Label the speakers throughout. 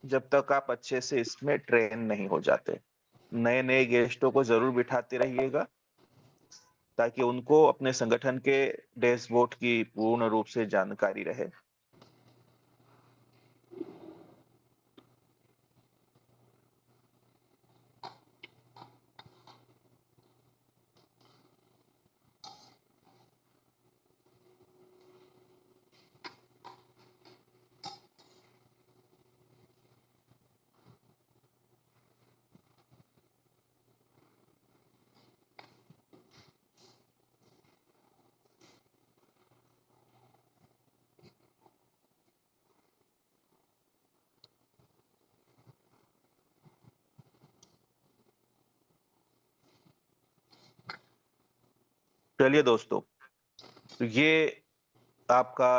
Speaker 1: जब तक आप अच्छे से इसमें ट्रेन नहीं हो जाते। नए-नए गेस्टों को ज़रूर बिठाते रहिएगा, ताकि उनको अपने संगठन के डैशबोर्ड की पूर्ण रूप से जानकारी रहे। चलिए दोस्तों, तो ये आपका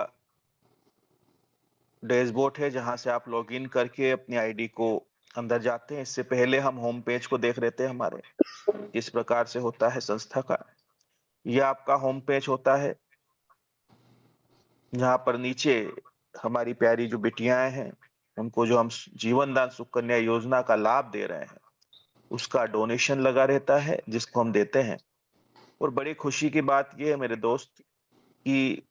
Speaker 1: डैशबोर्ड है जहाँ से आप लॉगिन करके अपनी आईडी को अंदर जाते हैं। इससे पहले हम होम पेज को देख लेते हैं हमारे, किस प्रकार से होता है संस्था का। ये आपका होम पेज होता है, जहाँ पर नीचे हमारी प्यारी जो बिटियाएँ हैं, उनको जो हम जीवन दान सुकन्या योजना का लाभ दे रहे हैं, उसका डोनेशन लगा रहता है, जिसको हम देते हैं। और बड़ी खुशी की बात ये है मेरे दोस्त, कि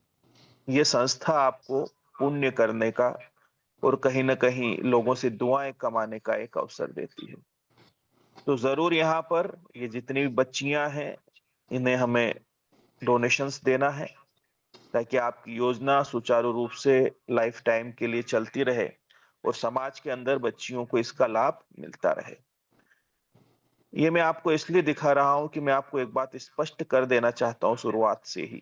Speaker 1: ये संस्था आपको पुण्य करने का और कहीं न कहीं लोगों से दुआएँ कमाने का एक अवसर देती है। तो ज़रूर यहाँ पर ये जितनी भी बच्चियाँ हैं, इन्हें हमें डोनेशंस देना है, ताकि आपकी योजना सुचारू रूप से लाइफ टाइम के लिए चलती रहे और समाज के अंदर बच्चियों को इसका लाभ मिलता रहे। ये मैं आपको इसलिए दिखा रहा हूँ कि मैं आपको एक बात स्पष्ट कर देना चाहता हूँ शुरुआत से ही,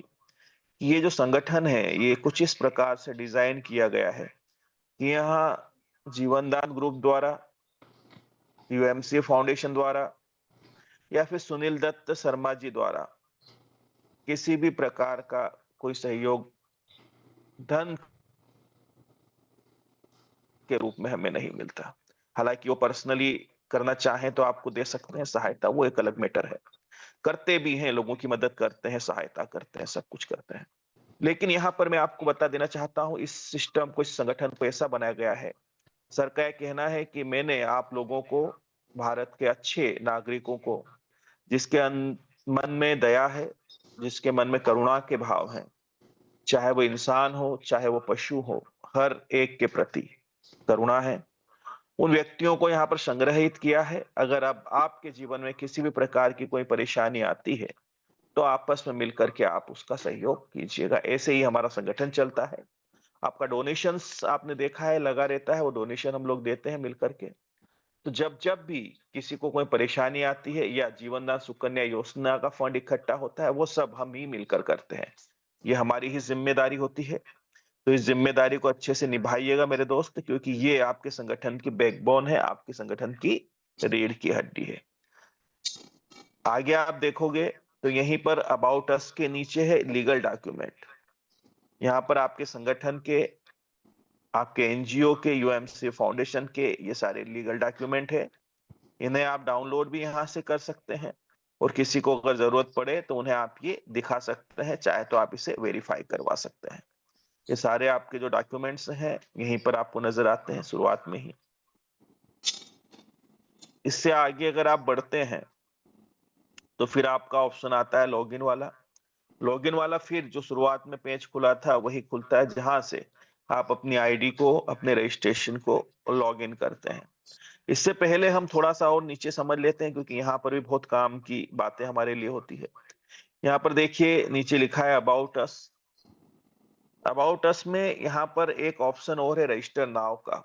Speaker 1: कि ये जो संगठन है, ये कुछ इस प्रकार से डिज़ाइन किया गया है कि यहाँ जीवनदान ग्रुप द्वारा, यूएमसी फाउंडेशन द्वारा या फिर सुनील दत्त शर्मा जी द्वारा किसी भी प्रकार का कोई सहयोग धन के रूप में हमें नहीं मिलता। हालाँकि वो पर्सनली करना चाहें तो आपको दे सकते हैं सहायता, वो एक अलग मैटर है। करते भी हैं, लोगों की मदद करते हैं, सहायता करते हैं, सब कुछ करते हैं। लेकिन यहाँ पर मैं आपको बता देना चाहता हूँ, इस सिस्टम को, इस संगठन को ऐसा बनाया गया है, सर का ये कहना है कि मैंने आप लोगों को, भारत के अच्छे नागरिकों को, जिसके मन में दया है, जिसके मन में करुणा के भाव हैं, चाहे वो इंसान हो, चाहे वो पशु हो, हर एक के प्रति करुणा है। उन व्यक्तियों को यहाँ पर संग्रहित किया है। अगर अब आपके जीवन में किसी भी प्रकार की कोई परेशानी आती है, तो आपस में मिलकर के आप उसका सहयोग कीजिएगा। ऐसे ही हमारा संगठन चलता है। आपका डोनेशंस आपने देखा है लगा रहता है, वो डोनेशन हम लोग देते हैं मिल कर के। तो जब-जब भी किसी को कोई परेशानी आती है या जीवन दान सुकन्या योजना का फंड इकट्ठा होता है, वो सब हम ही मिलकर करते हैं। ये हमारी ही ज़िम्मेदारी होती है। तो इस ज़िम्मेदारी को अच्छे से निभाइएगा मेरे दोस्त, क्योंकि ये आपके संगठन की बैकबोन है, आपके संगठन की रीढ़ की हड्डी है। आगे आप देखोगे तो यहीं पर अबाउट अस के नीचे है लीगल डॉक्यूमेंट। यहाँ पर आपके संगठन के, आपके एनजीओ के, यूएमसी फाउंडेशन के ये सारे लीगल डॉक्यूमेंट है। इन्हें आप डाउनलोड भी यहाँ से कर सकते हैं और किसी को अगर ज़रूरत पड़े तो उन्हें आप ये दिखा सकते हैं, चाहे तो आप इसे वेरीफाई करवा सकते हैं। ये सारे आपके जो डॉक्यूमेंट्स हैं, यहीं पर आपको नज़र आते हैं शुरुआत में ही। इससे आगे अगर आप बढ़ते हैं, तो फिर आपका ऑप्शन आता है लॉगिन वाला। लॉगिन वाला फिर जो शुरुआत में पेज खुला था, वही खुलता है, जहाँ से आप अपनी आईडी को, अपने रजिस्ट्रेशन को लॉगिन करते हैं। इससे पहले हम थोड़ा-सा और नीचे समझ लेते हैं, क्योंकि यहाँ पर भी बहुत काम की बातें हमारे लिए होती है। यहाँ पर देखिए नीचे लिखा है अबाउट अस। अबाउट अस में यहाँ पर एक ऑप्शन और है रजिस्टर नाउ का।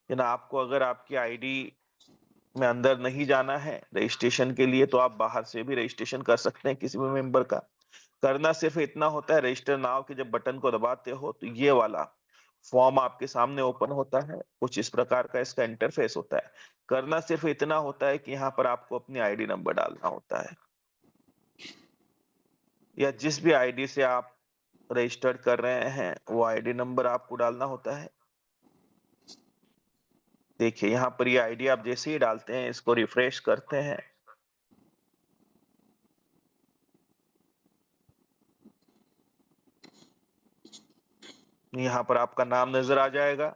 Speaker 1: है ना, आपको अगर आपकी आईडी में अंदर नहीं जाना है रजिस्ट्रेशन के लिए, तो आप बाहर से भी रजिस्ट्रेशन कर सकते हैं किसी भी मेंबर का। करना सिर्फ इतना होता है, रजिस्टर नाउ के जब बटन को दबाते हो तो ये वाला फॉर्म आपके सामने ओपन होता है। कुछ इस प्रकार का इसका इंटरफेस होता है। करना सिर्फ इतना होता है कि यहाँ पर आपको अपनी आईडी नंबर डालना होता है, या जिस भी आईडी से आप रजिस्टर्ड कर रहे हैं, वो आईडी नंबर आपको डालना होता है। देखिए यहाँ पर ये आईडी आप जैसे ही डालते हैं, इसको रिफ्रेश करते हैं, यहाँ पर आपका नाम नज़र आ जाएगा।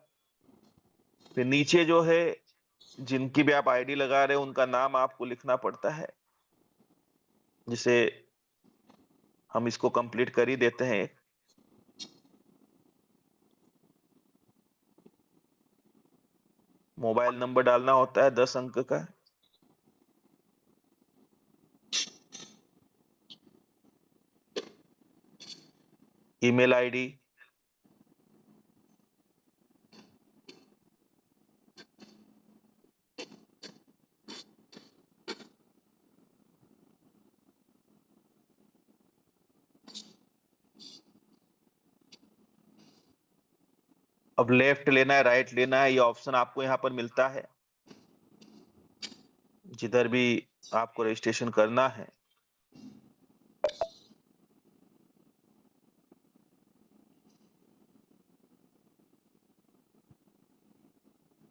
Speaker 1: फिर नीचे जो है जिनकी भी आप आईडी लगा रहे हो उनका नाम आपको लिखना पड़ता है, जिसे हम इसको कंप्लीट कर ही देते हैं। मोबाइल नंबर डालना होता है 10 अंक का। ईमेल आईडी, अब लेफ्ट लेना है, राइट लेना है, ये ऑप्शन आपको यहाँ पर मिलता है। जिधर भी आपको रजिस्ट्रेशन करना है,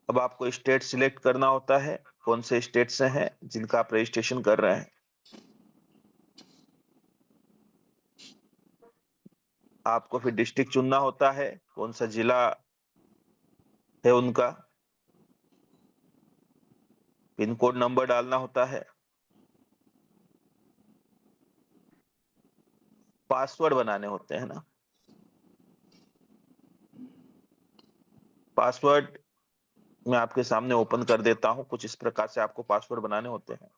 Speaker 1: अब आपको स्टेट सिलेक्ट करना होता है, कौन से स्टेट से हैं जिनका आप रजिस्ट्रेशन कर रहे हैं। आपको फिर डिस्ट्रिक्ट चुनना होता है, कौन सा जिला है उनका। पिन कोड नंबर डालना होता है। पासवर्ड बनाने होते हैं ना। पासवर्ड मैं आपके सामने ओपन कर देता हूं, कुछ इस प्रकार से आपको पासवर्ड बनाने होते हैं।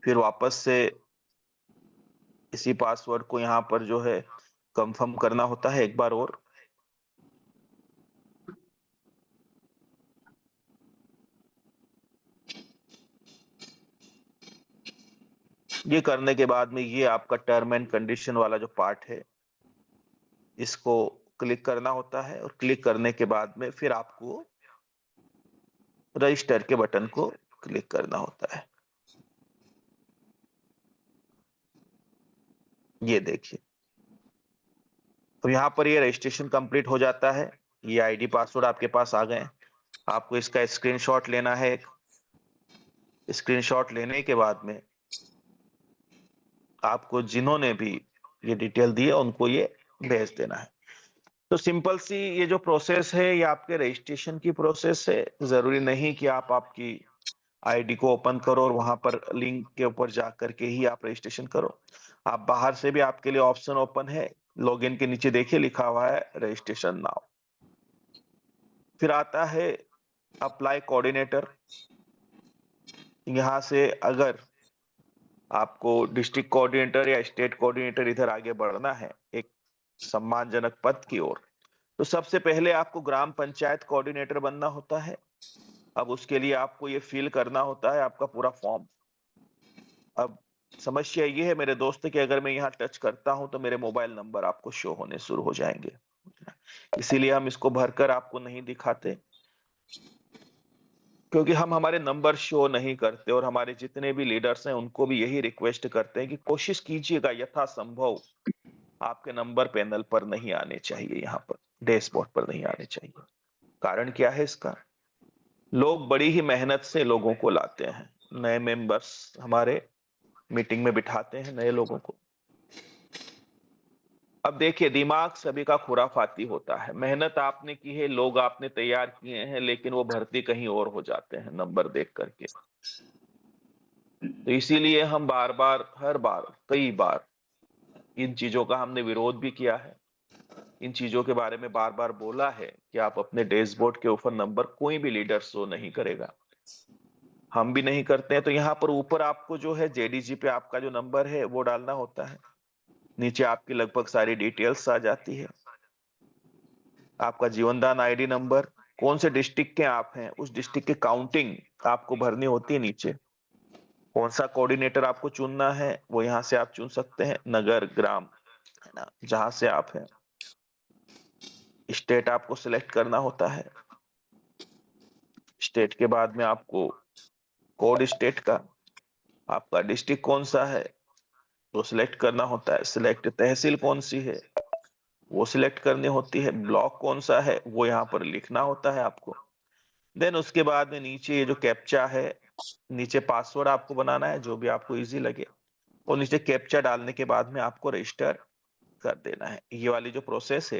Speaker 1: फिर वापस से इसी पासवर्ड को यहाँ पर जो है कंफर्म करना होता है एक बार और। ये करने के बाद में ये आपका टर्म एंड कंडीशन वाला जो पार्ट है, इसको क्लिक करना होता है, और क्लिक करने के बाद में फिर आपको रजिस्टर के बटन को क्लिक करना होता है। ये देखिए, तो यहाँ पर ये रजिस्ट्रेशन कंप्लीट हो जाता है। ये आईडी पासवर्ड आपके पास आ गए। आपको इसका स्क्रीनशॉट लेना है। स्क्रीनशॉट लेने के बाद में आपको जिन्होंने भी ये डिटेल दी है उनको ये भेज देना है। तो सिंपल सी ये जो प्रोसेस है, ये आपके रजिस्ट्रेशन की प्रोसेस है। जरूरी नहीं कि आप आपकी आईडी को ओपन करो और वहां पर लिंक के ऊपर जा करके ही आप रजिस्ट्रेशन करो। आप बाहर से भी आपके लिए ऑप्शन ओपन है। लॉगिन के नीचे देखिए लिखा हुआ है रजिस्ट्रेशन नाउ। फिर आता है अप्लाई कोऑर्डिनेटर। यहाँ से अगर आपको डिस्ट्रिक्ट कोऑर्डिनेटर या स्टेट कोऑर्डिनेटर इधर आगे बढ़ना है एक सम्मानजनक पद की ओर, तो सबसे पहले आपको ग्राम पंचायत कोऑर्डिनेटर बनना होता है। अब उसके लिए आपको ये फिल करना होता है आपका पूरा फॉर्म। अब समस्या ये है मेरे दोस्त कि अगर मैं यहाँ टच करता हूं तो मेरे मोबाइल नंबर आपको शो होने शुरू हो जाएंगे। इसीलिए हम इसको भरकर आपको नहीं दिखाते, क्योंकि हम हमारे नंबर शो नहीं करते, और हमारे जितने भी लीडर्स हैं उनको भी यही रिक्वेस्ट करते हैं कि कोशिश कीजिएगा यथासंभव आपके नंबर पैनल पर नहीं आने चाहिए, यहाँ पर डैशबोर्ड पर नहीं आने चाहिए। कारण क्या है इसका? लोग बड़ी ही मेहनत से लोगों को लाते हैं। नए मेंबर्स हमारे मीटिंग में बिठाते हैं नए लोगों को। अब देखिए, दिमाग सभी का खुराफाती होता है। मेहनत आपने की है, लोग आपने तैयार किए हैं, लेकिन वो भर्ती कहीं और हो जाते हैं नंबर देख करके। तो इसीलिए हम बार बार, हर बार, कई बार इन चीजों का हमने विरोध भी किया है। इन चीजों के बारे में बार बार बोला है कि आप अपने डैशबोर्ड के ऊपर नंबर कोई भी लीडर शो नहीं करेगा। हम भी नहीं करते हैं। तो यहाँ पर ऊपर आपको जो है जेडीजी पे आपका जो नंबर है वो डालना होता है। नीचे आपकी लगभग सारी डिटेल्स आ जाती है। आपका जीवनदान आईडी नंबर, कौन से डिस्ट्रिक्ट के आप हैं उस डिस्ट्रिक्ट की काउंटिंग आपको भरनी होती है नीचे। कौन सा कोऑर्डिनेटर आपको चुनना है वो यहाँ से आप चुन सकते हैं, नगर, ग्राम, है ना, जहां से आप हैं। स्टेट आपको सिलेक्ट करना होता है। स्टेट के बाद में आपको कोड स्टेट का, आपका डिस्ट्रिक्ट कौन सा है वो सिलेक्ट करना होता है। सिलेक्ट तहसील कौन सी है वो सिलेक्ट करनी होती है। ब्लॉक कौन सा है वो यहाँ पर लिखना होता है आपको। देन उसके बाद में नीचे ये जो कैप्चा है, नीचे पासवर्ड आपको बनाना है जो भी आपको इजी लगे। और नीचे कैप्चा डालने के बाद में आपको रजिस्टर कर देना है। ये वाली जो प्रोसेस है,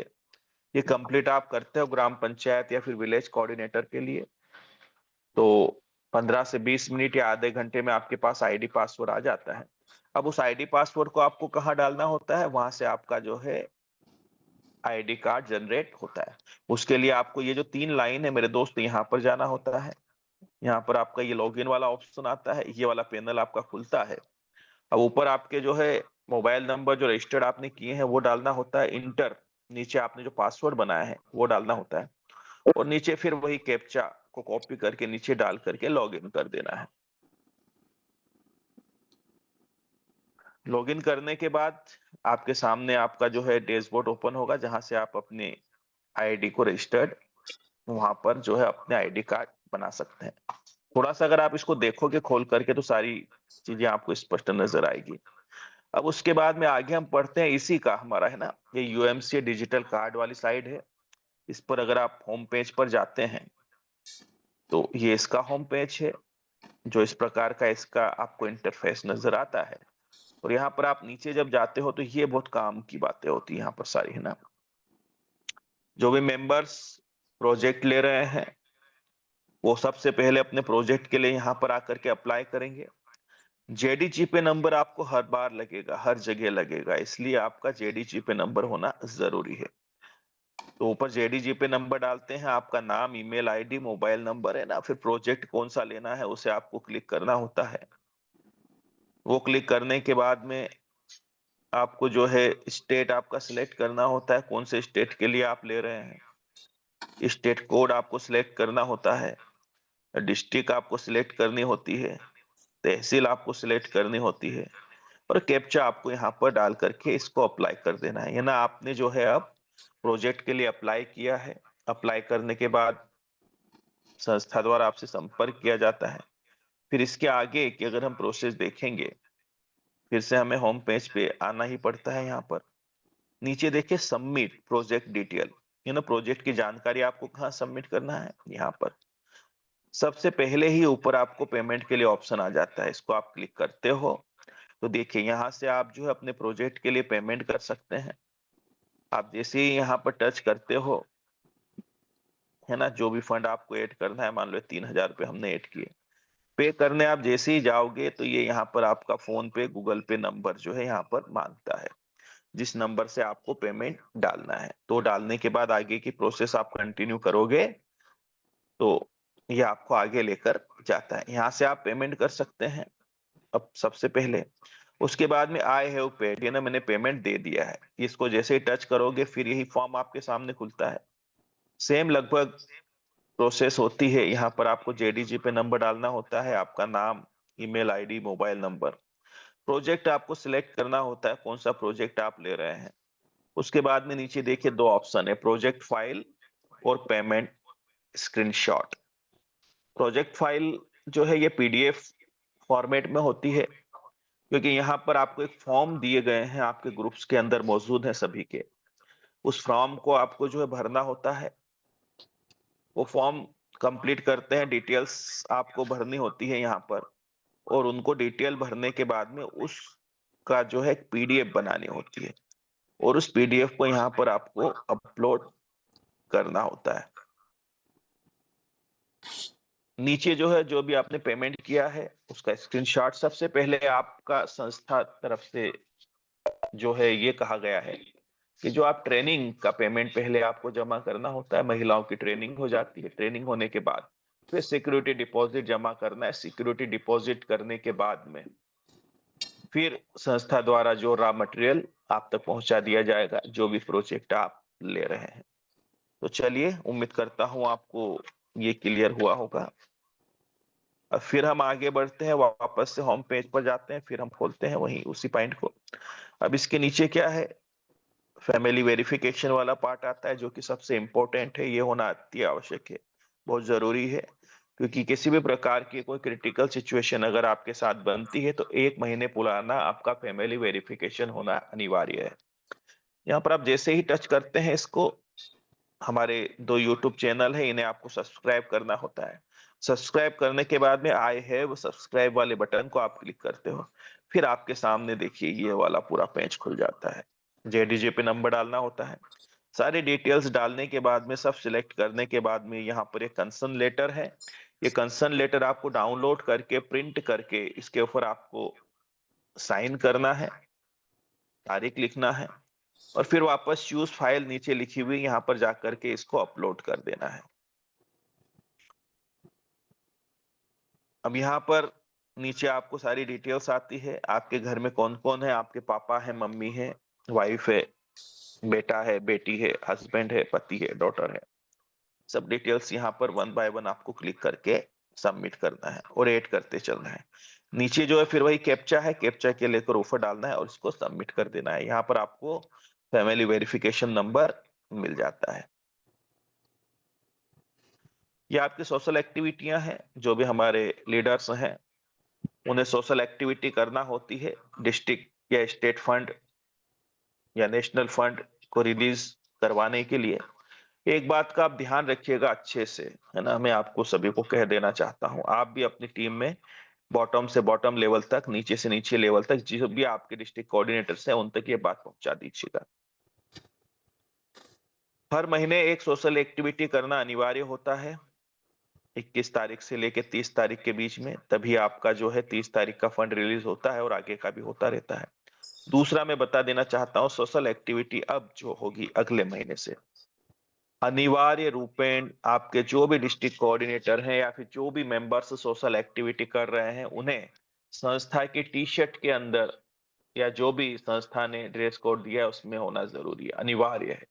Speaker 1: ये कंप्लीट आप करते हो ग्राम पंचायत या फिर विलेज कोऑर्डिनेटर के लिए, तो 15 से 20 मिनट या आधे घंटे में आपके पास आईडी पासवर्ड आ जाता है। अब उस आईडी पासवर्ड को आपको कहाँ डालना होता है, वहां से आपका जो है आईडी कार्ड जनरेट होता है। उसके लिए आपको ये जो 3 लाइन है मेरे दोस्त, यहाँ पर जाना होता है। यहाँ पर आपका ये लॉगिन वाला ऑप्शन आता है, ये वाला पैनल आपका खुलता है। अब ऊपर आपके जो है मोबाइल नंबर जो रजिस्टर्ड आपने किए हैं वो डालना होता है, इंटर, नीचे आपने जो पासवर्ड बनाया है वो डालना होता है, और नीचे फिर वही कैप्चा को कॉपी करके नीचे डाल करके लॉगिन कर देना है। लॉगिन करने के बाद आपके सामने आपका जो है डैशबोर्ड ओपन होगा, जहां से आप अपने आईडी को रजिस्टर्ड वहां पर जो है अपने आईडी कार्ड बना सकते हैं। थोड़ा सा अगर आप इसको देखोगे खोल करके तो सारी चीजें आपको स्पष्ट नजर आएगी। अब उसके बाद में आगे हम पढ़ते हैं, इसी का हमारा है ना, ये यूएमसी डिजिटल कार्ड वाली साइड है। इस पर अगर आप होम पेज पर जाते हैं तो ये इसका होम पेज है, जो इस प्रकार का इसका आपको इंटरफेस नजर आता है। और यहाँ पर आप नीचे जब जाते हो तो ये बहुत काम की बातें होती है यहाँ पर सारी, है ना। जो भी मेंबर्स प्रोजेक्ट ले रहे हैं वो सबसे पहले अपने प्रोजेक्ट के लिए यहाँ पर आकर के अप्लाई करेंगे। जेडीजीपे नंबर आपको हर बार लगेगा, हर जगह लगेगा, इसलिए आपका जेडीजीपे नंबर होना जरूरी है। तो ऊपर जेडीजीपे नंबर डालते हैं, आपका नाम, ईमेल आईडी, मोबाइल नंबर, है ना, फिर प्रोजेक्ट कौन सा लेना है उसे आपको क्लिक करना होता है। वो क्लिक करने के बाद में आपको जो है स्टेट आपका सिलेक्ट करना होता है, कौन से स्टेट के लिए आप ले रहे हैं। स्टेट कोड आपको सिलेक्ट करना होता है, डिस्ट्रिक्ट आपको सिलेक्ट करनी होती है, तहसील आपको सिलेक्ट करनी होती है, और कैप्चा आपको यहाँ पर डाल करके इसको अप्लाई कर देना है। ना आपने जो है अब प्रोजेक्ट के लिए अप्लाई किया है। अप्लाई करने के बाद संस्था द्वारा आपसे संपर्क किया जाता है। फिर इसके आगे की अगर हम प्रोसेस देखेंगे, फिर से हमें होम पेज पे आना ही पड़ता है। यहाँ पर नीचे देखिए सबमिट प्रोजेक्ट डिटेल, प्रोजेक्ट की जानकारी आपको कहाँ सबमिट करना है, यहाँ पर सबसे पहले ही ऊपर आपको पेमेंट के लिए ऑप्शन आ जाता है। इसको आप क्लिक करते हो तो देखिए यहाँ से आप जो है अपने प्रोजेक्ट के लिए पेमेंट कर सकते हैं। आप जैसे ही यहाँ पर टच करते हो, है ना, जो भी फंड आपको ऐड करना है, मान लो 3,000 रुपये हमने ऐड किए, पे करने आप जैसे ही जाओगे तो ये यहाँ पर आपका फोन पे, गूगल पे नंबर जो है यहाँ पर मांगता है, जिस नंबर से आपको पेमेंट डालना है। तो डालने के बाद आगे की प्रोसेस आप कंटिन्यू करोगे तो ये आपको आगे लेकर जाता है। यहाँ से आप पेमेंट कर सकते हैं अब सबसे पहले। उसके बाद में आई हैव पेड, ये ना मैंने पेमेंट दे दिया है, इसको जैसे ही टच करोगे फिर यही फॉर्म आपके सामने खुलता है। सेम लगभग प्रोसेस होती है। यहाँ पर आपको जेडीजी पे नंबर डालना होता है, आपका नाम, email ID, mobile number, project आपको सिलेक्ट करना होता है, कौन सा प्रोजेक्ट आप ले रहे हैं। उसके बाद में नीचे देखिए 2 ऑप्शन है, प्रोजेक्ट फाइल और पेमेंट स्क्रीनशॉट। प्रोजेक्ट फाइल जो है ये पीडीएफ फॉर्मेट में होती है, क्योंकि यहाँ पर आपको एक फॉर्म दिए गए हैं, आपके ग्रुप्स के अंदर मौजूद है सभी के। उस फॉर्म को आपको जो है भरना होता है। वो फॉर्म कंप्लीट करते हैं, डिटेल्स आपको भरनी होती है यहाँ पर, और उनको डिटेल भरने के बाद में उसका जो है पीडीएफ बनानी होती है, और उस पीडीएफ को यहाँ पर आपको अपलोड करना होता है। नीचे जो है जो भी आपने पेमेंट किया है उसका स्क्रीनशॉट सबसे पहले आपका संस्था तरफ से जो है ये कहा गया है कि जो आप ट्रेनिंग का पेमेंट पहले आपको जमा करना होता है। महिलाओं की ट्रेनिंग हो जाती है, ट्रेनिंग होने के बाद फिर सिक्योरिटी डिपॉजिट जमा करना है। सिक्योरिटी डिपॉजिट करने के बाद में फिर संस्था द्वारा जो रॉ मटेरियल आप तक पहुंचा दिया जाएगा, जो भी प्रोजेक्ट आप ले रहे हैं। तो चलिए, उम्मीद करता हूं आपको ये क्लियर हुआ होगा। अब फिर हम आगे बढ़ते हैं, वापस से होम पेज पर जाते हैं, फिर हम खोलते हैं वहीं उसी पॉइंट को। अब इसके नीचे क्या है, फैमिली वेरिफिकेशन वाला पार्ट आता है, जो कि सबसे इंपॉर्टेंट है। ये होना अति आवश्यक है, बहुत जरूरी है, क्योंकि किसी भी प्रकार की कोई क्रिटिकल सिचुएशन अगर आपके साथ बनती है तो 1 महीने पुराना आपका फैमिली वेरिफिकेशन होना अनिवार्य है। यहाँ पर आप जैसे ही टच करते हैं इसको, हमारे 2 यूट्यूब चैनल है, इन्हें आपको सब्सक्राइब करना होता है। सब्सक्राइब करने के बाद में आई हैव सब्सक्राइब वाले बटन को आप क्लिक करते हो। फिर आपके सामने देखिए ये वाला पूरा पेज खुल जाता है। जेडीजे पे नंबर डालना होता है। सारी डिटेल्स डालने के बाद में, सब सिलेक्ट करने के बाद में यहाँ पर एक कंसर्न लेटर है। ये कंसर्न लेटर आपको डाउनलोड करके, प्रिंट करके इसके ऊपर आपको साइन करना है, तारीख लिखना है और फिर वापस चूज़ फाइल नीचे लिखी हुई यहाँ पर जाकर के इसको अपलोड कर देना है। अब यहाँ पर नीचे आपको सारी डिटेल्स आती है, आपके घर में कौन-कौन है, आपके पापा है, मम्मी है, वाइफ है, बेटा है, बेटी है, हस्बैंड है, पति है, डॉटर है। सब डिटेल्स यहाँ पर वन बाय वन आपको क्लिक करके सबमिट करना है और ऐड करते चलना है। नीचे जो है फिर वही कैप्चा है, कैप्चा के लेकर ऊपर डालना है और इसको सबमिट कर देना है। यहाँ पर आपको फैमिली वेरिफिकेशन नंबर मिल जाता है। ये आपकी सोशल एक्टिविटियां हैं, जो भी हमारे लीडर्स हैं उन्हें सोशल एक्टिविटी करना होती है डिस्ट्रिक्ट या स्टेट फंड या नेशनल फंड को रिलीज करवाने के लिए। एक बात का आप ध्यान रखिएगा अच्छे से, है ना? मैं आपको सभी को कह देना चाहता हूँ, आप भी अपनी टीम में बॉटम से बॉटम लेवल तक, नीचे से नीचे लेवल तक जो भी आपके डिस्ट्रिक्ट कोऑर्डिनेटर्स हैं उन तक ये बात पहुंचा दीजिएगा। हर महीने एक सोशल एक्टिविटी करना अनिवार्य होता है, 21 तारीख से लेके 30 तारीख के बीच में, तभी आपका जो है 30 तारीख का फंड रिलीज होता है और आगे का भी होता रहता है। दूसरा मैं बता देना चाहता हूँ, सोशल एक्टिविटी अब जो होगी अगले महीने से अनिवार्य रूपेण आपके जो भी डिस्ट्रिक्ट कोऑर्डिनेटर हैं या फिर जो भी मेंबर्स सोशल एक्टिविटी कर रहे हैं, उन्हें संस्था की टी शर्ट के अंदर या जो भी संस्था ने ड्रेस कोड दिया है उसमें होना जरूरी है, अनिवार्य है।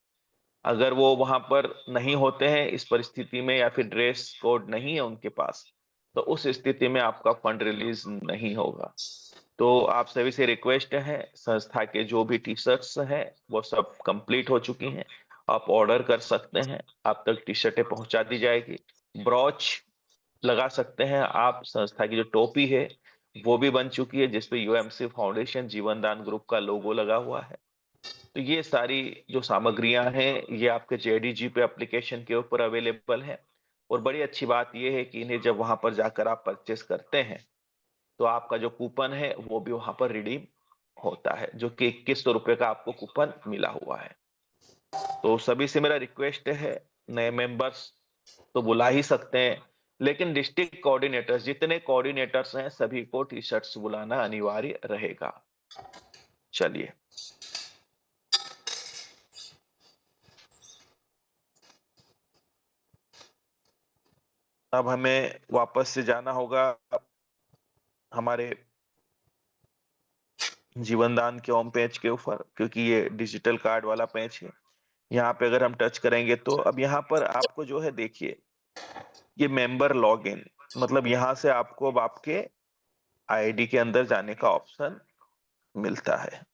Speaker 1: अगर वो वहां पर नहीं होते हैं इस परिस्थिति में या फिर ड्रेस कोड नहीं है उनके पास, तो उस स्थिति में आपका फंड रिलीज नहीं होगा। तो आप सभी से रिक्वेस्ट है, संस्था के जो भी टी शर्ट्स हैं वो सब कंप्लीट हो चुकी हैं, आप ऑर्डर कर सकते हैं, आप तक टी शर्टें पहुंचा दी जाएगी। ब्रॉच लगा सकते हैं आप, संस्था की जो टोपी है वो भी बन चुकी है जिसपे यूएमसी फाउंडेशन जीवन दान ग्रुप का लोगो लगा हुआ है। तो ये सारी जो सामग्रियां हैं ये आपके जेडीजी पे एप्लीकेशन के ऊपर अवेलेबल है। और बड़ी अच्छी बात ये है कि इन्हें जब वहां पर जाकर आप परचेस करते हैं तो आपका जो कूपन है वो भी वहां पर रिडीम होता है, जो कि 2100 रुपए का आपको कूपन मिला हुआ है। तो सभी से मेरा रिक्वेस्ट है, नए मेंबर्स तो बुला ही सकते हैं, लेकिन डिस्ट्रिक्ट कोऑर्डिनेटर्स, जितने कोऑर्डिनेटर्स हैं सभी को टी शर्ट्स बुलाना अनिवार्य रहेगा। चलिए, अब हमें वापस से जाना होगा हमारे जीवन दान के होम पेज के ऊपर, क्योंकि ये डिजिटल कार्ड वाला पेज है। यहाँ पे अगर हम टच करेंगे तो अब यहाँ पर आपको जो है देखिए, ये मेंबर लॉगिन, मतलब यहाँ से आपको अब आपके आईडी के अंदर जाने का ऑप्शन मिलता है।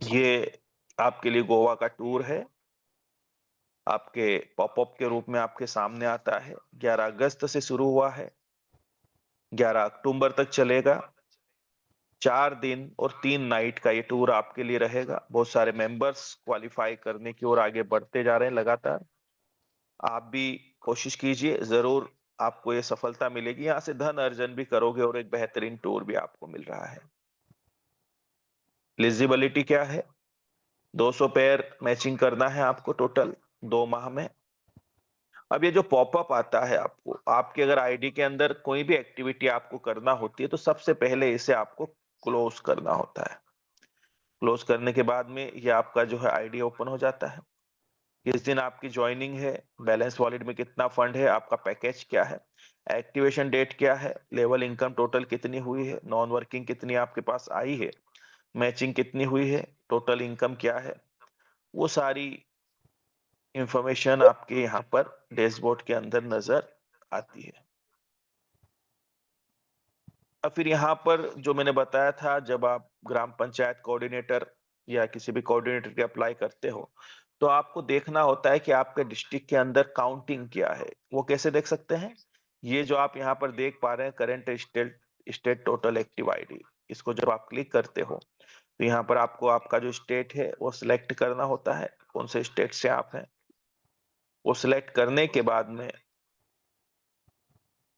Speaker 1: ये आपके लिए गोवा का टूर है, आपके पॉपअप के रूप में आपके सामने आता है। 11 अगस्त से शुरू हुआ है, 11 अक्टूबर तक चलेगा। 4 दिन और 3 नाइट का ये टूर आपके लिए रहेगा। बहुत सारे मेंबर्स क्वालिफाई करने की ओर आगे बढ़ते जा रहे हैं लगातार। आप भी कोशिश कीजिए, जरूर आपको ये सफलता मिलेगी। यहाँ से धन अर्जन भी करोगे और एक बेहतरीन टूर भी आपको मिल रहा है। एलिजिबिलिटी क्या है? 200 पेयर मैचिंग करना है आपको टोटल 2 माह में। अब ये जो पॉपअप आता है आपको, आपके अगर आईडी के अंदर कोई भी एक्टिविटी आपको करना होती है तो सबसे पहले इसे आपको क्लोज करना होता है। क्लोज करने के बाद में ये आपका जो है आईडी ओपन हो जाता है। किस दिन आपकी ज्वाइनिंग है, बैलेंस वॉलेट में कितना फंड है, आपका पैकेज क्या है, एक्टिवेशन डेट क्या है, लेवल इनकम टोटल कितनी हुई है, नॉन वर्किंग कितनी आपके पास आई है, मैचिंग कितनी हुई है, टोटल इनकम क्या है, वो सारी इंफॉर्मेशन आपके यहाँ पर डैशबोर्ड के अंदर नजर आती है। अब फिर यहाँ पर जो मैंने बताया था, जब आप ग्राम पंचायत कोऑर्डिनेटर या किसी भी कोऑर्डिनेटर के अप्लाई करते हो तो आपको देखना होता है कि आपके डिस्ट्रिक्ट के अंदर काउंटिंग क्या है। वो कैसे देख सकते हैं? ये जो आप यहाँ पर देख पा रहे हैं, current state state total active ID, इसको जब आप क्लिक करते हो तो यहाँ पर आपको आपका जो स्टेट है वो सिलेक्ट करना होता है, कौन से स्टेट से आप हैं। वो सिलेक्ट करने के बाद में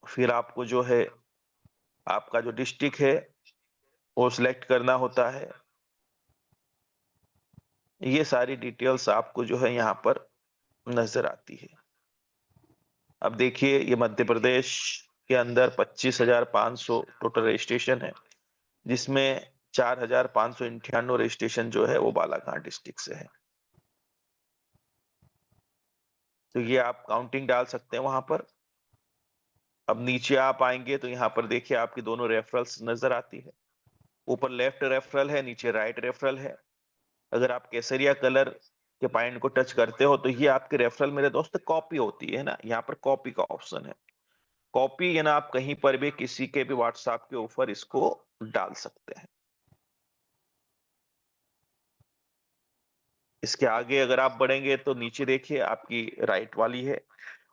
Speaker 1: फिर आपको जो है, आपका जो डिस्ट्रिक्ट है, वो सिलेक्ट करना होता है। ये सारी डिटेल्स आपको जो है यहाँ पर नज़र आती है। अब देखिए, ये मध्य प्रदेश के अंदर 25,500 टोटल रजिस्ट्रेशन है, जिसमें 4,598 रजिस्ट्रेशन जो है वो बालाघाट डिस्ट्रिक्ट से है। तो ये आप काउंटिंग डाल सकते हैं वहां पर। अब नीचे आप आएंगे तो यहाँ पर देखिए आपकी दोनों रेफरल्स नजर आती है। ऊपर लेफ्ट रेफरल है, नीचे राइट रेफरल है। अगर आप केसरिया कलर के पॉइंट को टच करते हो तो ये आपके रेफरल मेरे दोस्त कॉपी होती है ना, यहाँ पर कॉपी का ऑप्शन है। कॉपी, यानी आप कहीं पर भी किसी के भी व्हाट्सएप के ऊपर इसको डाल सकते हैं। इसके आगे अगर आप बढ़ेंगे तो नीचे देखिए आपकी राइट वाली है,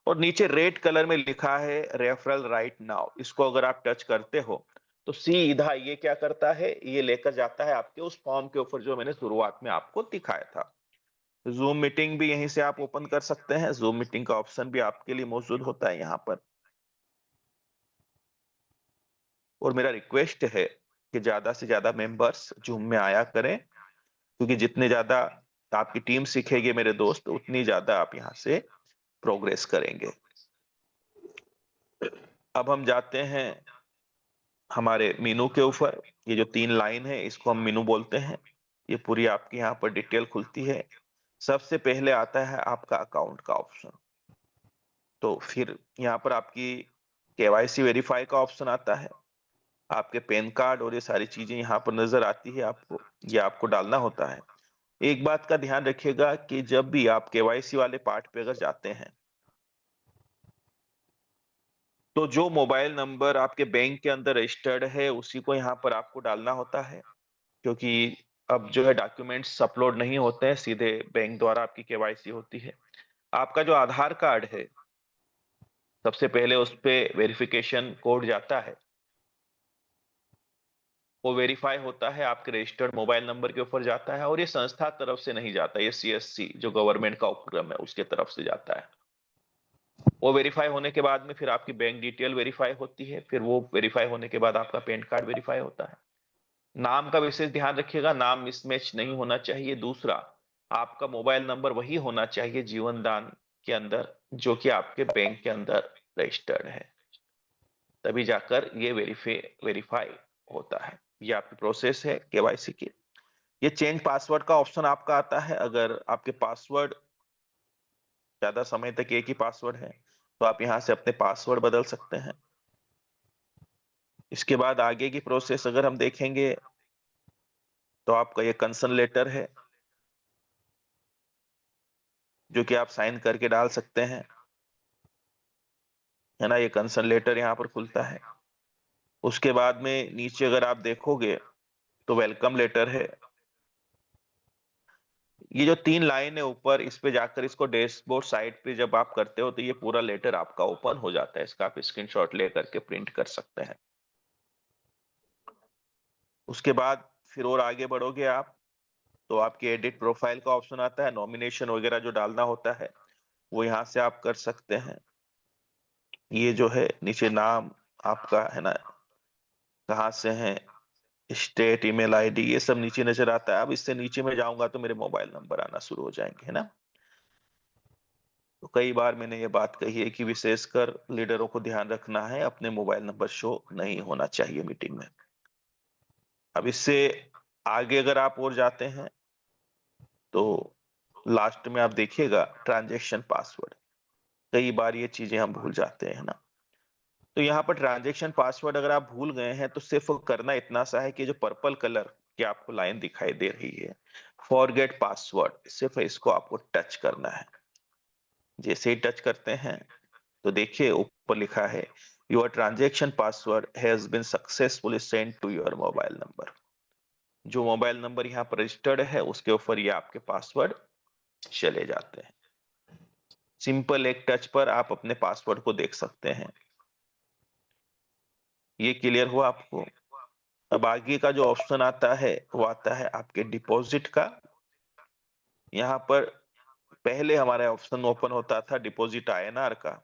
Speaker 1: और नीचे रेड कलर में लिखा है रेफरल राइट नाउ। इसको अगर आप टच करते हो तो सीधा ये क्या करता है, ये लेकर जाता है आपके उस फॉर्म के ऊपर जो मैंने शुरुआत में आपको दिखाया था। जूम मीटिंग भी यहीं से आप ओपन कर सकते हैं। जूम मीटिंग का ऑप्शन भी आपके लिए मौजूद होता है यहाँ पर। और मेरा रिक्वेस्ट है कि ज्यादा से ज्यादा मेंबर्स जूम में आया करें, क्योंकि जितने ज्यादा आपकी टीम सीखेगी मेरे दोस्त, उतनी ज्यादा आप यहाँ से प्रोग्रेस करेंगे। अब हम जाते हैं हमारे मीनू के ऊपर। ये जो 3 लाइन है इसको हम मीनू बोलते हैं। ये पूरी आपकी यहाँ पर डिटेल खुलती है। सबसे पहले आता है आपका अकाउंट का ऑप्शन। तो फिर यहाँ पर आपकी केवाईसी वेरीफाई का ऑप्शन आता है। आपके पैन कार्ड और ये सारी चीजें यहाँ पर नजर आती है आपको, ये आपको डालना होता है। एक बात का ध्यान रखिएगा कि जब भी आप केवाईसी वाले पार्ट पे अगर जाते हैं, तो जो मोबाइल नंबर आपके बैंक के अंदर रजिस्टर्ड है उसी को यहाँ पर आपको डालना होता है। क्योंकि अब जो है डॉक्यूमेंट्स अपलोड नहीं होते हैं, सीधे बैंक द्वारा आपकी केवाईसी होती है। आपका जो आधार कार्ड है, सबसे पहले उस पे वेरिफिकेशन कोड जाता है। वो वेरीफाई होता है, आपके रजिस्टर्ड मोबाइल नंबर के ऊपर जाता है, और ये संस्था तरफ से नहीं जाता, ये सीएससी जो गवर्नमेंट का उपक्रम है उसके तरफ से जाता है। वो वेरीफाई होने के बाद में फिर आपकी बैंक डिटेल वेरीफाई होती है, फिर वो वेरीफाई होने के बाद आपका पैन कार्ड वेरीफाई होता है। नाम का विशेष ध्यान रखिएगा, नाम मिसमैच नहीं होना चाहिए। दूसरा, आपका मोबाइल नंबर वही होना चाहिए जीवन दान के अंदर जो कि आपके बैंक के अंदर रजिस्टर्ड है, तभी जाकर ये वेरीफाई होता है। ये आपकी प्रोसेस है केवाईसी की। ये चेंज पासवर्ड का ऑप्शन आपका आता है। अगर आपके पासवर्ड ज्यादा समय तक एक ही पासवर्ड है तो आप यहाँ से अपने पासवर्ड बदल सकते हैं। इसके बाद आगे की प्रोसेस अगर हम देखेंगे तो आपका ये कंसर्न लेटर है, जो कि आप साइन करके डाल सकते हैं, है ना। ये कंसर्न लेटर यहाँ पर खुलता है। उसके बाद में नीचे अगर आप देखोगे तो वेलकम लेटर है। ये जो 3 लाइन है ऊपर, इस पे जाकर इसको डैशबोर्ड साइड पे जब आप करते हो तो ये पूरा लेटर आपका ओपन हो जाता है। इसका आप स्क्रीनशॉट लेकर के प्रिंट कर सकते हैं। उसके बाद फिर और आगे बढ़ोगे आप तो आपके एडिट प्रोफाइल का ऑप्शन आता है। नॉमिनेशन वगैरह जो डालना होता है वो यहाँ से आप कर सकते हैं। ये जो है नीचे नाम आपका, है ना, कहाँ से हैं, स्टेट, ईमेल आईडी, ये सब नीचे नजर आता है। अब इससे नीचे में जाऊंगा तो मेरे मोबाइल नंबर आना शुरू हो जाएंगे, है ना। तो कई बार मैंने ये बात कही है कि विशेषकर लीडरों को ध्यान रखना है, अपने मोबाइल नंबर शो नहीं होना चाहिए मीटिंग में। अब इससे आगे अगर आप और जाते हैं तो लास्ट में आप देखिएगा ट्रांजैक्शन पासवर्ड। कई बार ये चीजें हम भूल जाते हैं ना। तो यहाँ पर ट्रांजैक्शन पासवर्ड अगर आप भूल गए हैं तो सिर्फ करना इतना सा है कि जो पर्पल कलर की आपको लाइन दिखाई दे रही है, फॉरगेट पासवर्ड, सिर्फ इसको आपको टच करना है। जैसे ही टच करते हैं तो देखिए ऊपर लिखा है your transaction password has been successfully send to your mobile number. जो मोबाइल नंबर यहाँ पर रजिस्टर्ड है उसके ऊपर ये आपके पासवर्ड चले जाते हैं। सिंपल एक टच पर आप अपने पासवर्ड को देख सकते हैं। ये क्लियर हुआ आपको। अब आगे का जो ऑप्शन आता है वो आता है आपके डिपॉजिट का। यहाँ पर पहले हमारा ऑप्शन ओपन होता था डिपॉजिट आईएनआर का,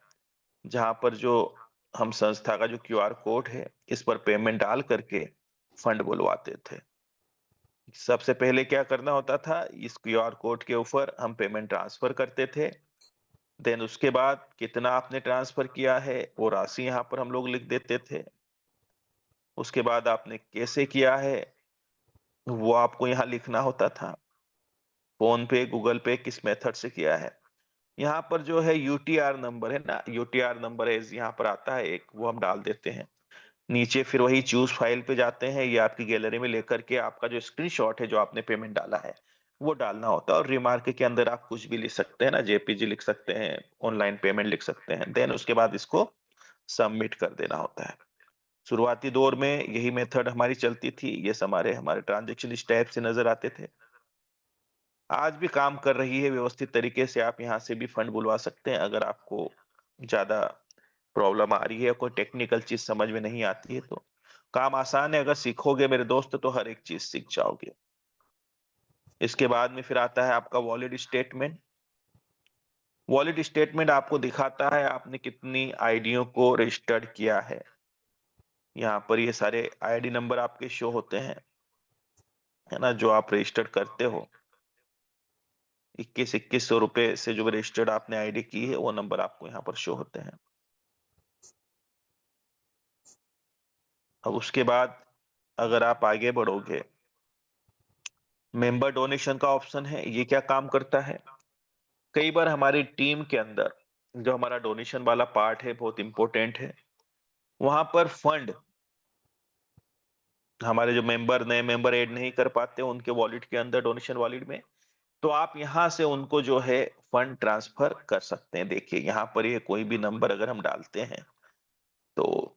Speaker 1: जहाँ पर जो हम संस्था का जो क्यूआर कोड है, इस पर पेमेंट डाल करके फंड बुलवाते थे। सबसे पहले क्या करना होता था, इस क्यूआर कोड के ऊपर हम पेमेंट ट्रांसफर करते थे। देन उसके बाद कितना आपने ट्रांसफर किया है, वो राशि यहाँ पर हम लोग लिख देते थे। उसके बाद आपने कैसे किया है, वो आपको यहाँ लिखना होता था। फ़ोन पे, गूगल पे किस मेथड से किया है। यहाँ पर जो है यूटीआर नंबर है ना, यूटीआर नंबर है यहाँ पर आता है एक, वो हम डाल देते हैं। नीचे फिर वही चूज़ फाइल पे जाते हैं, ये आपकी गैलरी में लेकर के आपका जो स्क्रीनशॉट है, जो आपने पेमेंट डाला है, वो डालना होता है और रिमार्क के अंदर आप कुछ भी लिख सकते हैं ना, जेपीजी लिख सकते हैं, ऑनलाइन पेमेंट लिख सकते हैं। देन उसके बाद इसको सबमिट कर देना होता है। शुरुआती दौर में यही मेथड हमारी चलती थी, ये हमारे हमारे ट्रांज़ैक्शन इस टाइप से नज़र आते थे। आज भी काम कर रही है व्यवस्थित तरीके से, आप यहाँ से भी फंड बुलवा सकते हैं अगर आपको ज़्यादा प्रॉब्लम आ रही है, कोई टेक्निकल चीज़ समझ में नहीं आती है तो। काम आसान है, अगर सीखोगे मेरे दोस्त तो हर एक चीज़ सीख जाओगे। इसके बाद में फिर आता है आपका वॉलेट स्टेटमेंट। वॉलेट स्टेटमेंट आपको दिखाता है आपने कितनी आईडियों को रजिस्टर्ड किया है। यहाँ पर ये सारे आईडी नंबर आपके शो होते हैं, है ना? जो आप रजिस्टर्ड करते हो। 21-2100 रुपए से जो रजिस्टर्ड आपने आईडी की है, वो नंबर आपको यहाँ पर शो होते हैं। अब उसके बाद अगर आप आगे बढ़ोगे, मेंबर डोनेशन का ऑप्शन है, ये क्या काम करता है? कई बार हमारी टीम के अंदर जो हमारा डोनेशन वाला पार्ट है, बहुत इंपॉर्टेंट है। वहाँ पर फंड हमारे जो मेंबर नए मेंबर ऐड नहीं कर पाते उनके वॉलेट के अंदर, डोनेशन वॉलेट में, तो आप यहाँ से उनको जो है फंड ट्रांसफर कर सकते हैं। देखिए यहाँ पर ये कोई भी नंबर अगर हम डालते हैं, तो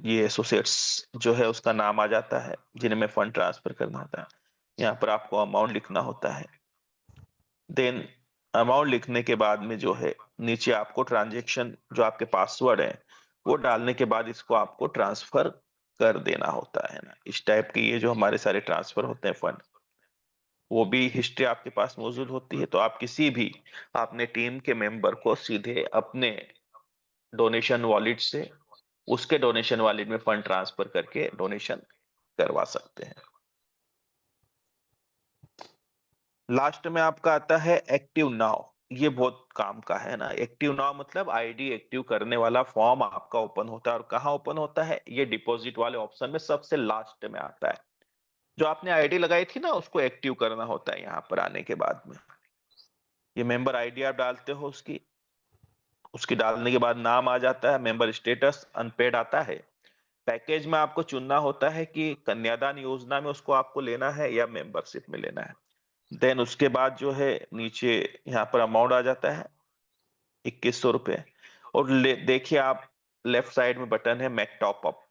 Speaker 1: ये एसोसिएट्स जो है उसका नाम आ जाता है, जिन्हें फंड ट्रांसफर करना होता है। यहाँ पर आपको अमाउंट लिखना होता है। देन अमाउंट लिखने के बाद में जो है नीचे आपको ट्रांजैक्शन जो आपके पासवर्ड है, वो डालने के बाद इसको आपको ट्रांसफर कर देना होता है ना। इस टाइप के ये जो हमारे सारे ट्रांसफर होते हैं फंड, वो भी हिस्ट्री आपके पास मौजूद होती है, तो आप किसी भी अपने टीम के मेंबर को सीधे अपने डोनेशन वॉलेट से उसके डोनेशन वॉलेट में फंड ट्रांसफर करके डोनेशन करवा सकते हैं। लास्ट में आपका आता है एक्टिव नाउ। ये बहुत काम का है ना। एक्टिव नाउ मतलब आईडी एक्टिव करने वाला फॉर्म आपका ओपन होता है, और कहाँ ओपन होता है, ये डिपॉजिट वाले ऑप्शन में सबसे लास्ट में आता है। जो आपने आईडी लगाई थी ना, उसको एक्टिव करना होता है यहाँ पर आने के बाद में। ये मेंबर आईडी आप डालते हो, उसकी उसकी डालने के बाद नाम आ जाता है, मेंबर स्टेटस अनपेड आता है। पैकेज में आपको चुनना होता है कि कन्यादान योजना में उसको आपको लेना है या मेंबरशिप में लेना है। देन उसके बाद जो है नीचे यहाँ पर अमाउंट आ जाता है 2100 रुपए, और देखिए आप लेफ्ट साइड में बटन है मेक टॉप अप,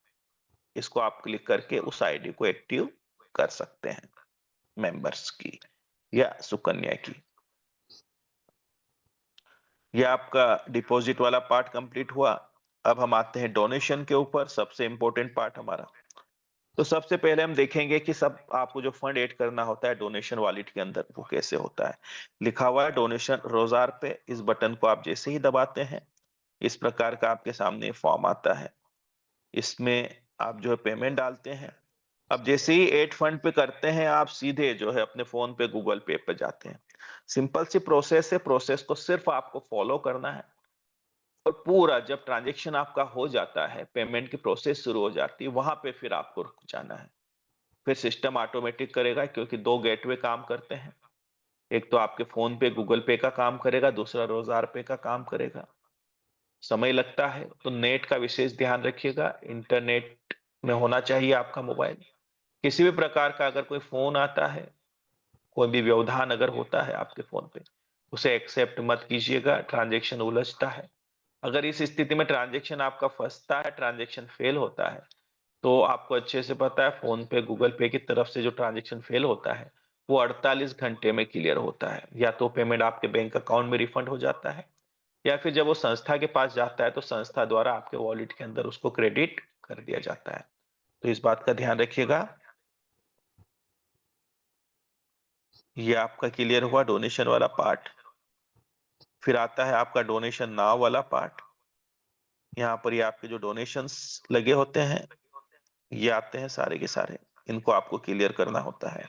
Speaker 1: इसको आप क्लिक करके उस आईडी को एक्टिव कर सकते हैं, मेंबर्स की या सुकन्या की। ये आपका डिपॉजिट वाला पार्ट कंप्लीट हुआ। अब हम आते हैं डोनेशन के ऊपर, सबसे इंपॉर्टेंट पार्ट हमारा। तो सबसे पहले हम देखेंगे कि सब आपको जो फंड ऐड करना होता है डोनेशन वॉलेट के अंदर, वो कैसे होता है। लिखा हुआ है डोनेशन रोजार पे, इस बटन को आप जैसे ही दबाते हैं, इस प्रकार का आपके सामने फॉर्म आता है। इसमें आप जो है पेमेंट डालते हैं। अब जैसे ही ऐड फंड पे करते हैं, आप सीधे जो है अपने फोन पे गूगल पे पे जाते हैं। सिंपल सी प्रोसेस है, प्रोसेस को सिर्फ आपको फॉलो करना है, और पूरा जब ट्रांजेक्शन आपका हो जाता है, पेमेंट की प्रोसेस शुरू हो जाती है, वहां पे फिर आपको रुक जाना है। फिर सिस्टम ऑटोमेटिक करेगा, क्योंकि 2 गेटवे काम करते हैं। एक तो आपके फ़ोन पे गूगल पे का काम करेगा, दूसरा रोज़गार पे का काम करेगा। समय लगता है, तो नेट का विशेष ध्यान रखिएगा, इंटरनेट में होना चाहिए आपका मोबाइल। किसी भी प्रकार का अगर कोई फ़ोन आता है, कोई भी व्यवधान अगर होता है आपके फ़ोन पे, उसे एक्सेप्ट मत कीजिएगा, ट्रांज़ैक्शन उलझता है। अगर इस स्थिति में ट्रांज़ैक्शन आपका फँसता है, ट्रांज़ैक्शन फ़ेल होता है, तो आपको अच्छे से पता है फ़ोन पे, गूगल पे की तरफ से जो ट्रांज़ैक्शन फ़ेल होता है, वो 48 घंटे में क्लियर होता है। या तो पेमेंट आपके बैंक अकाउंट में रिफंड हो जाता है, या फिर जब वो संस्था के पास जाता है, तो संस्था द्वारा आपके वॉलेट के अंदर उसको क्रेडिट कर दिया जाता है। तो इस बात का ध्यान रखिएगा। ये आपका क्लियर हुआ डोनेशन वाला पार्ट। फिर आता है आपका डोनेशन नाउ वाला पार्ट। यहाँ पर ये आपके जो डोनेशंस लगे होते हैं, ये आते हैं सारे के सारे। इनको आपको क्लियर करना होता है।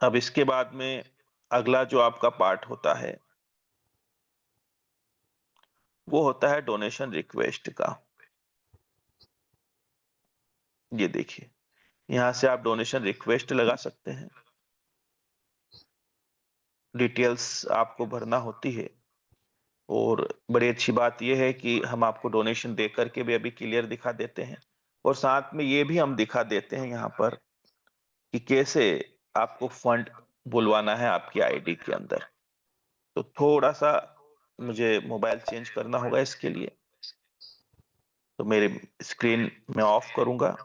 Speaker 1: अब इसके बाद में अगला जो आपका पार्ट होता है, वो होता है डोनेशन रिक्वेस्ट का। ये देखिए, यहाँ से आप डोनेशन रिक्वेस्ट लगा सकते हैं। डिटेल्स आपको भरना होती है। और बड़ी अच्छी बात ये है कि हम आपको डोनेशन दे करके भी अभी क्लियर दिखा देते हैं, और साथ में ये भी हम दिखा देते हैं यहाँ पर कि कैसे आपको फंड बुलवाना है आपकी आईडी के अंदर। तो थोड़ा-सा मुझे मोबाइल चेंज करना होगा इसके लिए, तो मेरे स्क्रीन मैं ऑफ करूँगा।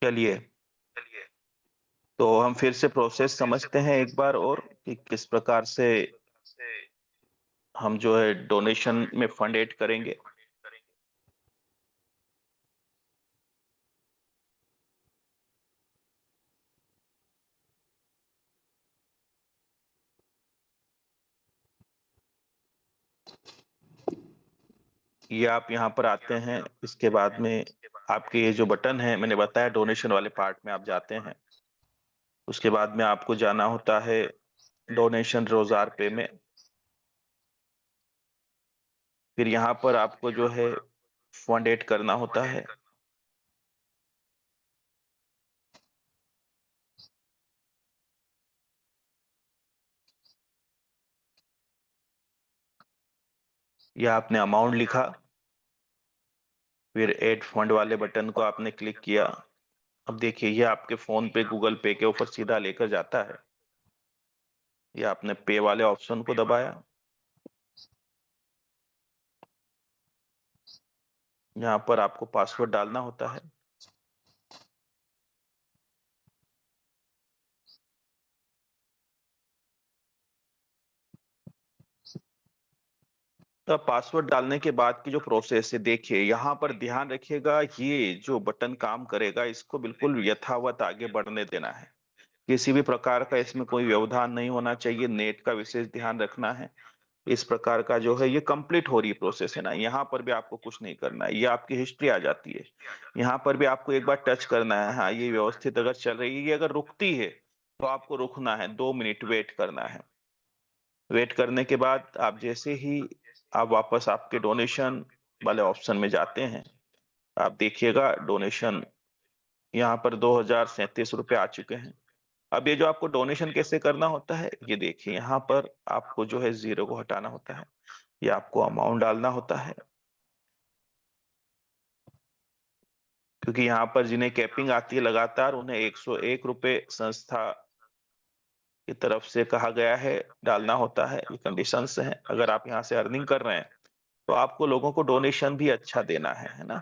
Speaker 1: चलिए, तो हम फिर से प्रोसेस समझते हैं एक बार और कि किस प्रकार से हम जो है डोनेशन में फंड ऐड करेंगे। ये आप यहाँ पर आते हैं, इसके बाद में आपके ये जो बटन है मैंने बताया डोनेशन वाले पार्ट में आप जाते हैं। उसके बाद में आपको जाना होता है डोनेशन रोज़ार पे में। फिर यहाँ पर आपको जो है फंड ऐड करना होता है। ये आपने अमाउंट लिखा, फिर ऐड फंड वाले बटन को आपने क्लिक किया। अब देखिए ये आपके फ़ोन पे, गूगल पे के ऊपर सीधा लेकर जाता है। ये आपने पे वाले ऑप्शन को दबाया। यहाँ पर आपको पासवर्ड डालना होता है। तो पासवर्ड डालने के बाद की जो प्रोसेस है देखिए, यहाँ पर ध्यान रखिएगा ये जो बटन काम करेगा इसको बिल्कुल यथावत आगे बढ़ने देना है। किसी भी प्रकार का इसमें कोई व्यवधान नहीं होना चाहिए, नेट का विशेष ध्यान रखना है। इस प्रकार का जो है ये कंप्लीट हो रही प्रोसेस है ना, यहाँ पर भी आपको कुछ नहीं करना है, ये आपकी हिस्ट्री आ जाती है। यहाँ पर भी आपको एक बार टच करना है, हाँ, ये व्यवस्थित अगर चल रही है, ये अगर रुकती है, तो आपको रुकना है, 2 मिनट वेट करना है। वेट करने के बाद आप जैसे ही आप वापस आपके डोनेशन वाले ऑप्शन में जाते हैं, आप देखिएगा डोनेशन यहाँ पर ₹2037 आ चुके हैं। अब ये जो आपको डोनेशन कैसे करना होता है, ये देखिए यहाँ पर आपको जो है ज़ीरो को हटाना होता है। ये आपको अमाउंट डालना होता है, क्योंकि यहाँ पर जिन्हें कैपिंग आती है लगातार उन्हें ₹101 संस्था की तरफ से कहा गया है डालना होता है, ये कंडीशंस हैं। अगर आप यहाँ से अर्निंग कर रहे हैं, तो आपको लोगों को डोनेशन भी अच्छा देना है ना?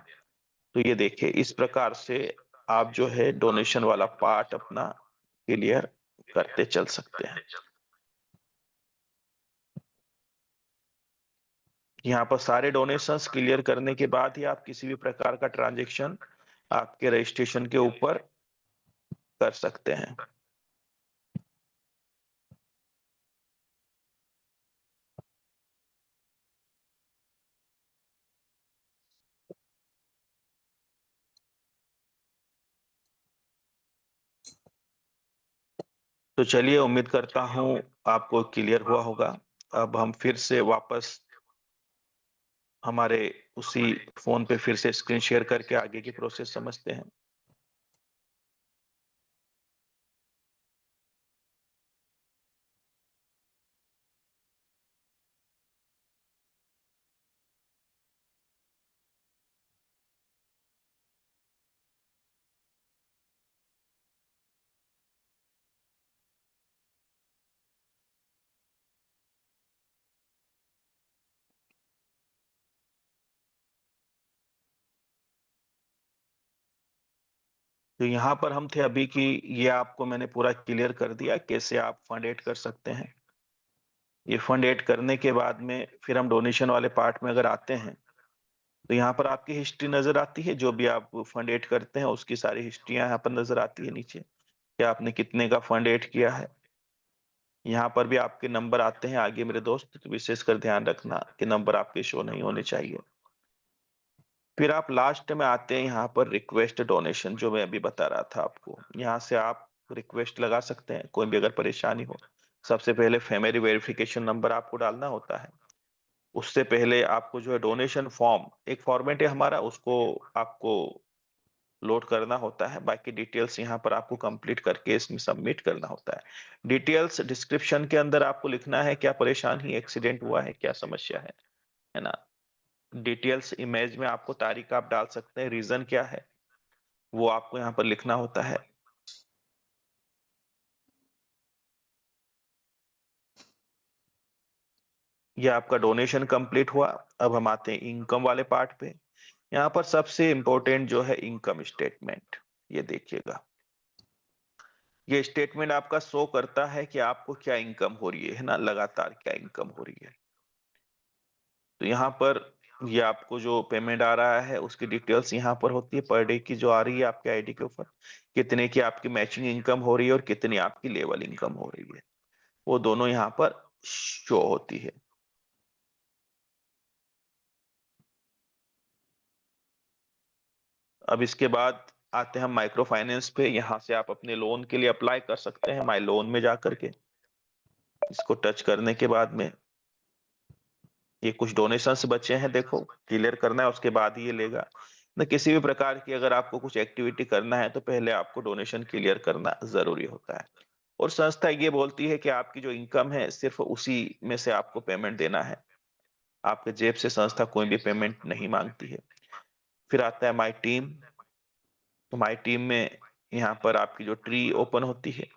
Speaker 1: तो ये देखिए इस प्रकार से आप जो है डोनेशन वाला पार्ट अपना क्लियर करते चल सकते हैं। यहाँ पर सारे डोनेशंस क्लियर करने के बाद ही आप किसी भी प्रकार का ट्रांज़ैक्शन आपके रजिस्ट्रेशन के ऊपर कर सकते हैं। तो चलिए उम्मीद करता हूँ आपको क्लियर हुआ होगा। अब हम फिर से वापस हमारे उसी फ़ोन पे फिर से स्क्रीन शेयर करके आगे की प्रोसेस समझते हैं। तो यहाँ पर हम थे अभी कि ये आपको मैंने पूरा क्लियर कर दिया कैसे आप फंड ऐड कर सकते हैं। ये फंड ऐड करने के बाद में फिर हम डोनेशन वाले पार्ट में अगर आते हैं, तो यहाँ पर आपकी हिस्ट्री नज़र आती है, जो भी आप फंड ऐड करते हैं उसकी सारी हिस्ट्रियाँ यहाँ पर नज़र आती है नीचे, कि आपने कितने का फंड ऐड किया है। यहाँ पर भी आपके नंबर आते हैं आगे मेरे दोस्त, तो विशेषकर ध्यान रखना कि नंबर आपके शो नहीं होने चाहिए। फिर आप लास्ट में आते हैं यहाँ पर रिक्वेस्ट डोनेशन, जो मैं अभी बता रहा था आपको। यहाँ से आप रिक्वेस्ट लगा सकते हैं, कोई भी अगर परेशानी हो। सबसे पहले फैमिली वेरिफिकेशन नंबर आपको डालना होता है। उससे पहले आपको जो है डोनेशन फॉर्म, एक फॉर्मेट है हमारा, उसको आपको लोड करना होता है। बाकी डिटेल्स यहाँ पर आपको कंप्लीट करके इसमें सबमिट करना होता है। डिटेल्स डिस्क्रिप्शन के अंदर आपको लिखना है क्या परेशानी, एक्सीडेंट हुआ है, क्या समस्या है ना? डिटेल्स इमेज में आपको तारीख आप डाल सकते हैं, रीज़न क्या है, वो आपको यहाँ पर लिखना होता है। ये आपका डोनेशन कंप्लीट हुआ। अब हम आते हैं इनकम वाले पार्ट पे। यहाँ पर सबसे इम्पोर्टेंट जो है इनकम स्टेटमेंट, ये देखिएगा। ये स्टेटमेंट आपका शो करता है कि आपको क्या इनकम हो रही है ना? लगातार क्या इनकम हो रही है। तो यहाँ पर ये आपको जो पेमेंट आ रहा है उसकी डिटेल्स यहाँ पर होती है, पर डे की जो आ रही है आपके आईडी के ऊपर, कितने की आपकी मैचिंग इनकम हो रही है और कितनी आपकी लेवल इनकम हो रही है, वो दोनों यहाँ पर शो होती है। अब इसके बाद आते हैं हम माइक्रो फाइनेंस पे। यहाँ से आप अपने लोन के लिए अप्लाई कर सकते हैं माई लोन में जाकर के। इसको टच करने के बाद में ये कुछ डोनेशंस बचे हैं, देखो क्लियर करना है, उसके बाद ही ये लेगा ना। किसी भी प्रकार की अगर आपको कुछ एक्टिविटी करना है तो पहले आपको डोनेशन क्लियर करना जरूरी होता है। और संस्था ये बोलती है कि आपकी जो इनकम है सिर्फ उसी में से आपको पेमेंट देना है, आपके जेब से संस्था कोई भी पेमेंट नहीं मांगती है। फिर आता है माई टीम। तो माई टीम में यहाँ पर आपकी जो ट्री ओपन होती है,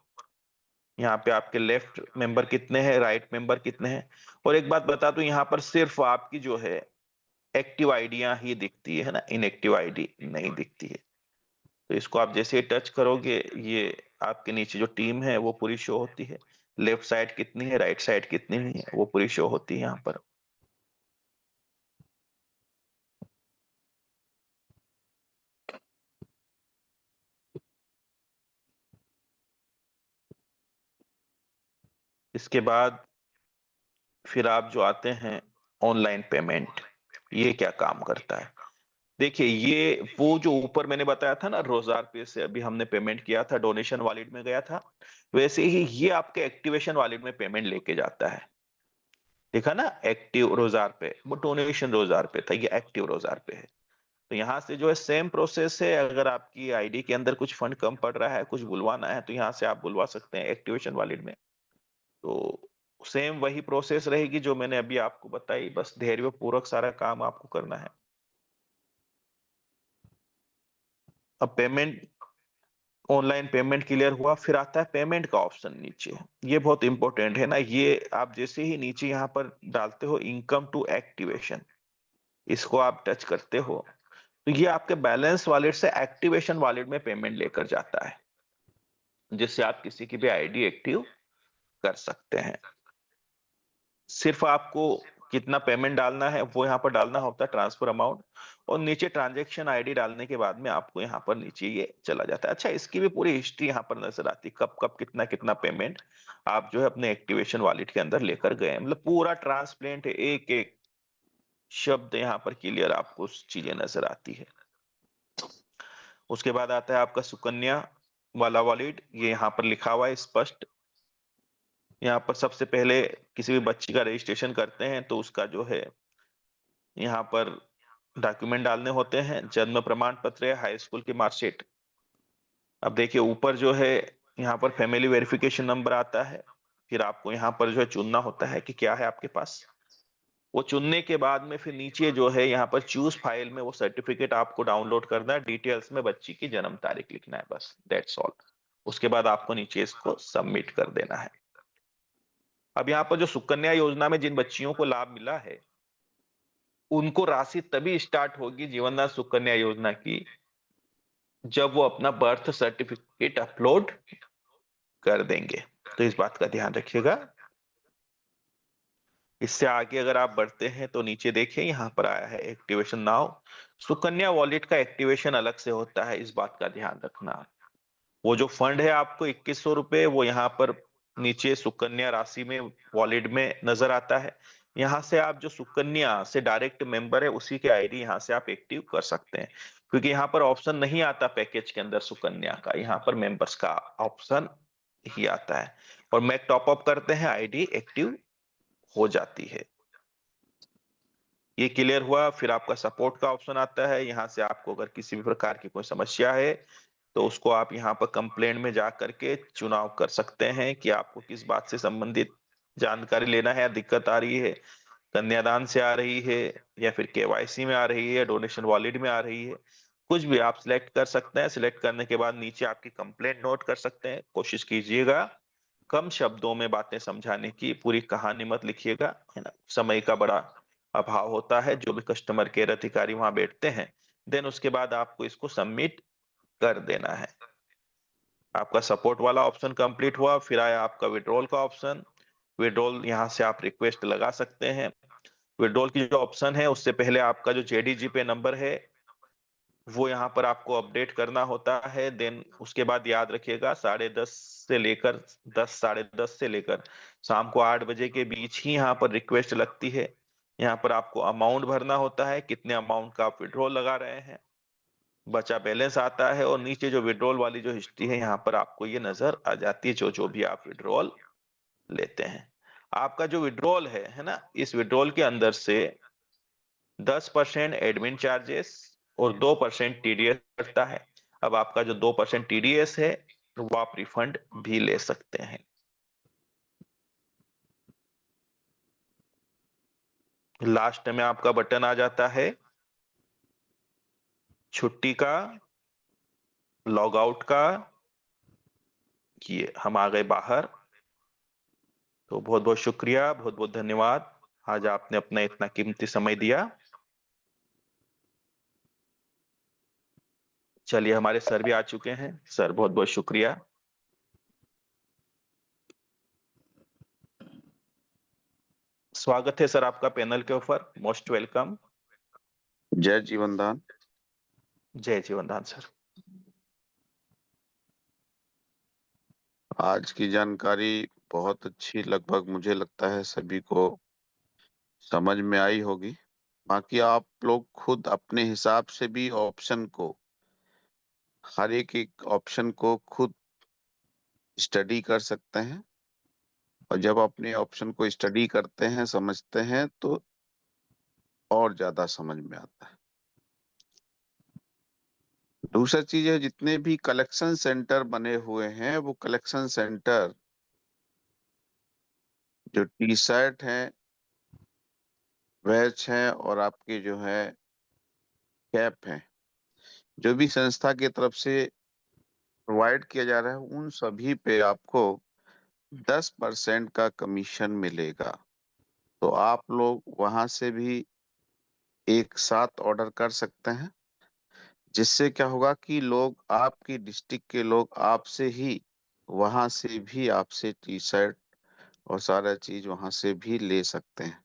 Speaker 1: यहाँ पे आपके लेफ्ट मेंबर कितने हैं, राइट मेंबर कितने हैं। और एक बात बता दूं, यहाँ पर सिर्फ आपकी जो है एक्टिव आईडियां ही दिखती है ना, इनएक्टिव आईडी नहीं दिखती है। तो इसको आप जैसे ही टच करोगे, ये आपके नीचे जो टीम है वो पूरी शो होती है। लेफ्ट साइड कितनी है, राइट साइड कितनी है, वो पूरी शो होती है यहाँ पर। इसके बाद फिर आप जो आते हैं ऑनलाइन पेमेंट, ये क्या काम करता है? देखिए, ये वो जो ऊपर मैंने बताया था ना, रोज़ार पे से अभी हमने पेमेंट किया था, डोनेशन वॉलेट में गया था, वैसे ही ये आपके एक्टिवेशन वॉलेट में पेमेंट लेके जाता है। देखा ना, एक्टिव रोज़ार पे, वो डोनेशन रोज़ार पे था, ये एक्टिव रोज़ार पे है। तो यहाँ से जो है सेम प्रोसेस है, अगर आपकी आईडी के अंदर कुछ फंड कम पड़ रहा है, कुछ बुलवाना है, तो यहाँ से आप बुलवा सकते हैं एक्टिवेशन वॉलेट में। तो सेम वही प्रोसेस रहेगी जो मैंने अभी आपको बताई, बस धैर्यपूर्वक सारा काम आपको करना है। अब पेमेंट, ऑनलाइन पेमेंट क्लियर हुआ, फिर आता है पेमेंट का ऑप्शन नीचे। ये बहुत इंपॉर्टेंट है ना, ये आप जैसे ही नीचे यहाँ पर डालते हो इनकम टू एक्टिवेशन, इसको आप टच करते हो, तो ये आपके बैलेंस वॉलेट से एक्टिवेशन वॉलेट में पेमेंट लेकर जाता है, जिससे आप किसी की भी आईडी एक्टिव कर सकते हैं। सिर्फ आपको कितना पेमेंट डालना है वो यहाँ पर डालना होता है, ट्रांसफर अमाउंट, और नीचे ट्रांजैक्शन आईडी डालने के बाद में आपको यहाँ पर नीचे ये चला जाता है। अच्छा, इसकी भी पूरी हिस्ट्री यहाँ पर नजर आती है, कब कब कितना कितना पेमेंट आप जो है अपने एक्टिवेशन वॉलेट के अंदर लेकर गए, मतलब पूरा ट्रांसपेरेंट है, एक एक शब्द यहाँ पर क्लियर आपको चीजें नजर आती है। उसके बाद आता है आपका सुकन्या वाला वॉलेट, ये यहाँ पर लिखा हुआ है स्पष्ट। यहाँ पर सबसे पहले किसी भी बच्ची का रजिस्ट्रेशन करते हैं तो उसका जो है यहाँ पर डॉक्यूमेंट डालने होते हैं, जन्म प्रमाण पत्र या हाई स्कूल की मार्कशीट। अब देखिए ऊपर जो है यहाँ पर फैमिली वेरिफिकेशन नंबर आता है, फिर आपको यहाँ पर जो है चुनना होता है कि क्या है आपके पास। वो चुनने के बाद में फिर नीचे जो है यहाँ पर चूज फाइल में वो सर्टिफिकेट आपको डाउनलोड करना है, डिटेल्स में बच्ची की जन्म तारीख लिखना है, बस दैट्स ऑल। उसके बाद आपको नीचे इसको सबमिट कर देना है। अब यहाँ पर जो सुकन्या योजना में जिन बच्चियों को लाभ मिला है, उनको राशि तभी स्टार्ट होगी जीवनदान सुकन्या योजना की जब वो अपना बर्थ सर्टिफिकेट अपलोड कर देंगे। तो इस बात का ध्यान रखिएगा। इससे आगे अगर आप बढ़ते हैं तो नीचे देखिए यहाँ पर आया है एक्टिवेशन नाउ। सुकन्या वॉलेट का एक्टिवेशन अलग से होता है, इस बात का ध्यान रखना। वो जो फंड है आपको 2100 रुपए, वो यहाँ पर नीचे सुकन्या राशि में वॉलेट में नजर आता है। यहाँ से आप जो सुकन्या से डायरेक्ट मेंबर है उसी के आईडी यहाँ से आप एक्टिव कर सकते हैं, क्योंकि यहाँ पर ऑप्शन नहीं आता पैकेज के अंदर सुकन्या का, यहाँ पर मेंबर्स का ऑप्शन ही आता है। और मैं टॉप अप करते हैं आईडी एक्टिव हो जाती है। ये क्लियर हुआ। फिर आपका सपोर्ट का ऑप्शन आता है। यहाँ से आपको अगर किसी भी प्रकार की कोई समस्या है तो उसको आप यहाँ पर कंप्लेंट में जा करके चुनाव कर सकते हैं कि आपको किस बात से संबंधित जानकारी लेना है या दिक्कत आ रही है। कन्यादान से आ रही है या फिर केवाईसी में आ रही है, डोनेशन वॉलेट में आ रही है, कुछ भी आप सिलेक्ट कर सकते हैं। सिलेक्ट करने के बाद नीचे आपकी कंप्लेंट नोट कर सकते हैं। कोशिश कीजिएगा कम शब्दों में बातें समझाने की, पूरी कहानी मत लिखिएगा, है ना। समय का बड़ा अभाव होता है। जो भी कस्टमर केयर अधिकारी वहां बैठते हैं, देन उसके बाद आपको इसको सबमिट कर देना है। आपका सपोर्ट वाला ऑप्शन कंप्लीट हुआ। फिर आया आपका विड्रॉल का ऑप्शन। विड्रॉल यहाँ से आप रिक्वेस्ट लगा सकते हैं। विड्रॉल की जो ऑप्शन है उससे पहले आपका जो जेडीजी पे नंबर है वो यहाँ पर आपको अपडेट करना होता है। देन उसके बाद याद रखिएगा 10:30 से लेकर 10, 10:30 से लेकर शाम को 8 बजे के बीच ही यहाँ पर रिक्वेस्ट लगती है। यहाँ पर आपको अमाउंट भरना होता है, कितने अमाउंट का आप विड्रॉल लगा रहे हैं, बचा बैलेंस आता है, और नीचे जो विड्रॉल वाली जो हिस्ट्री है यहाँ पर आपको ये नजर आ जाती है, जो जो भी आप विड्रॉल लेते हैं। आपका जो विड्रॉल है ना, इस विड्रॉल के अंदर से 10% एडमिन चार्जेस और 2% टीडीएस कटता है। अब आपका जो 2% टीडीएस है वो आप रिफंड भी ले सकते हैं। लास्ट में आपका बटन आ जाता है छुट्टी का, लॉग आउट का। ये हम आ गए बाहर। तो बहुत बहुत शुक्रिया, बहुत बहुत धन्यवाद। आज आपने अपना इतना कीमती समय दिया। चलिए, हमारे सर भी आ चुके हैं। सर, बहुत बहुत शुक्रिया। स्वागत है सर आपका पैनल के ऊपर। Most welcome.
Speaker 2: जय जीवनदान।
Speaker 1: जय जीवनदान सर।
Speaker 2: आज की जानकारी बहुत अच्छी, लगभग मुझे लगता है सभी को समझ में आई होगी। बाकी आप लोग खुद अपने हिसाब से भी ऑप्शन को, हर एक एक ऑप्शन को खुद स्टडी कर सकते हैं। और जब अपने ऑप्शन को स्टडी करते हैं, समझते हैं, तो और ज्यादा समझ में आता है। दूसरा चीज है, जितने भी कलेक्शन सेंटर बने हुए हैं, वो कलेक्शन सेंटर जो टी शर्ट है, वैच है और आपके जो है कैप है, जो भी संस्था की तरफ से प्रोवाइड किया जा रहा है, उन सभी पे आपको 10% का कमीशन मिलेगा। तो आप लोग वहां से भी एक साथ ऑर्डर कर सकते हैं, जिससे क्या होगा कि लोग, आपकी डिस्ट्रिक्ट के लोग आपसे ही, वहां से भी आपसे टी शर्ट और सारा चीज वहां से भी ले सकते हैं।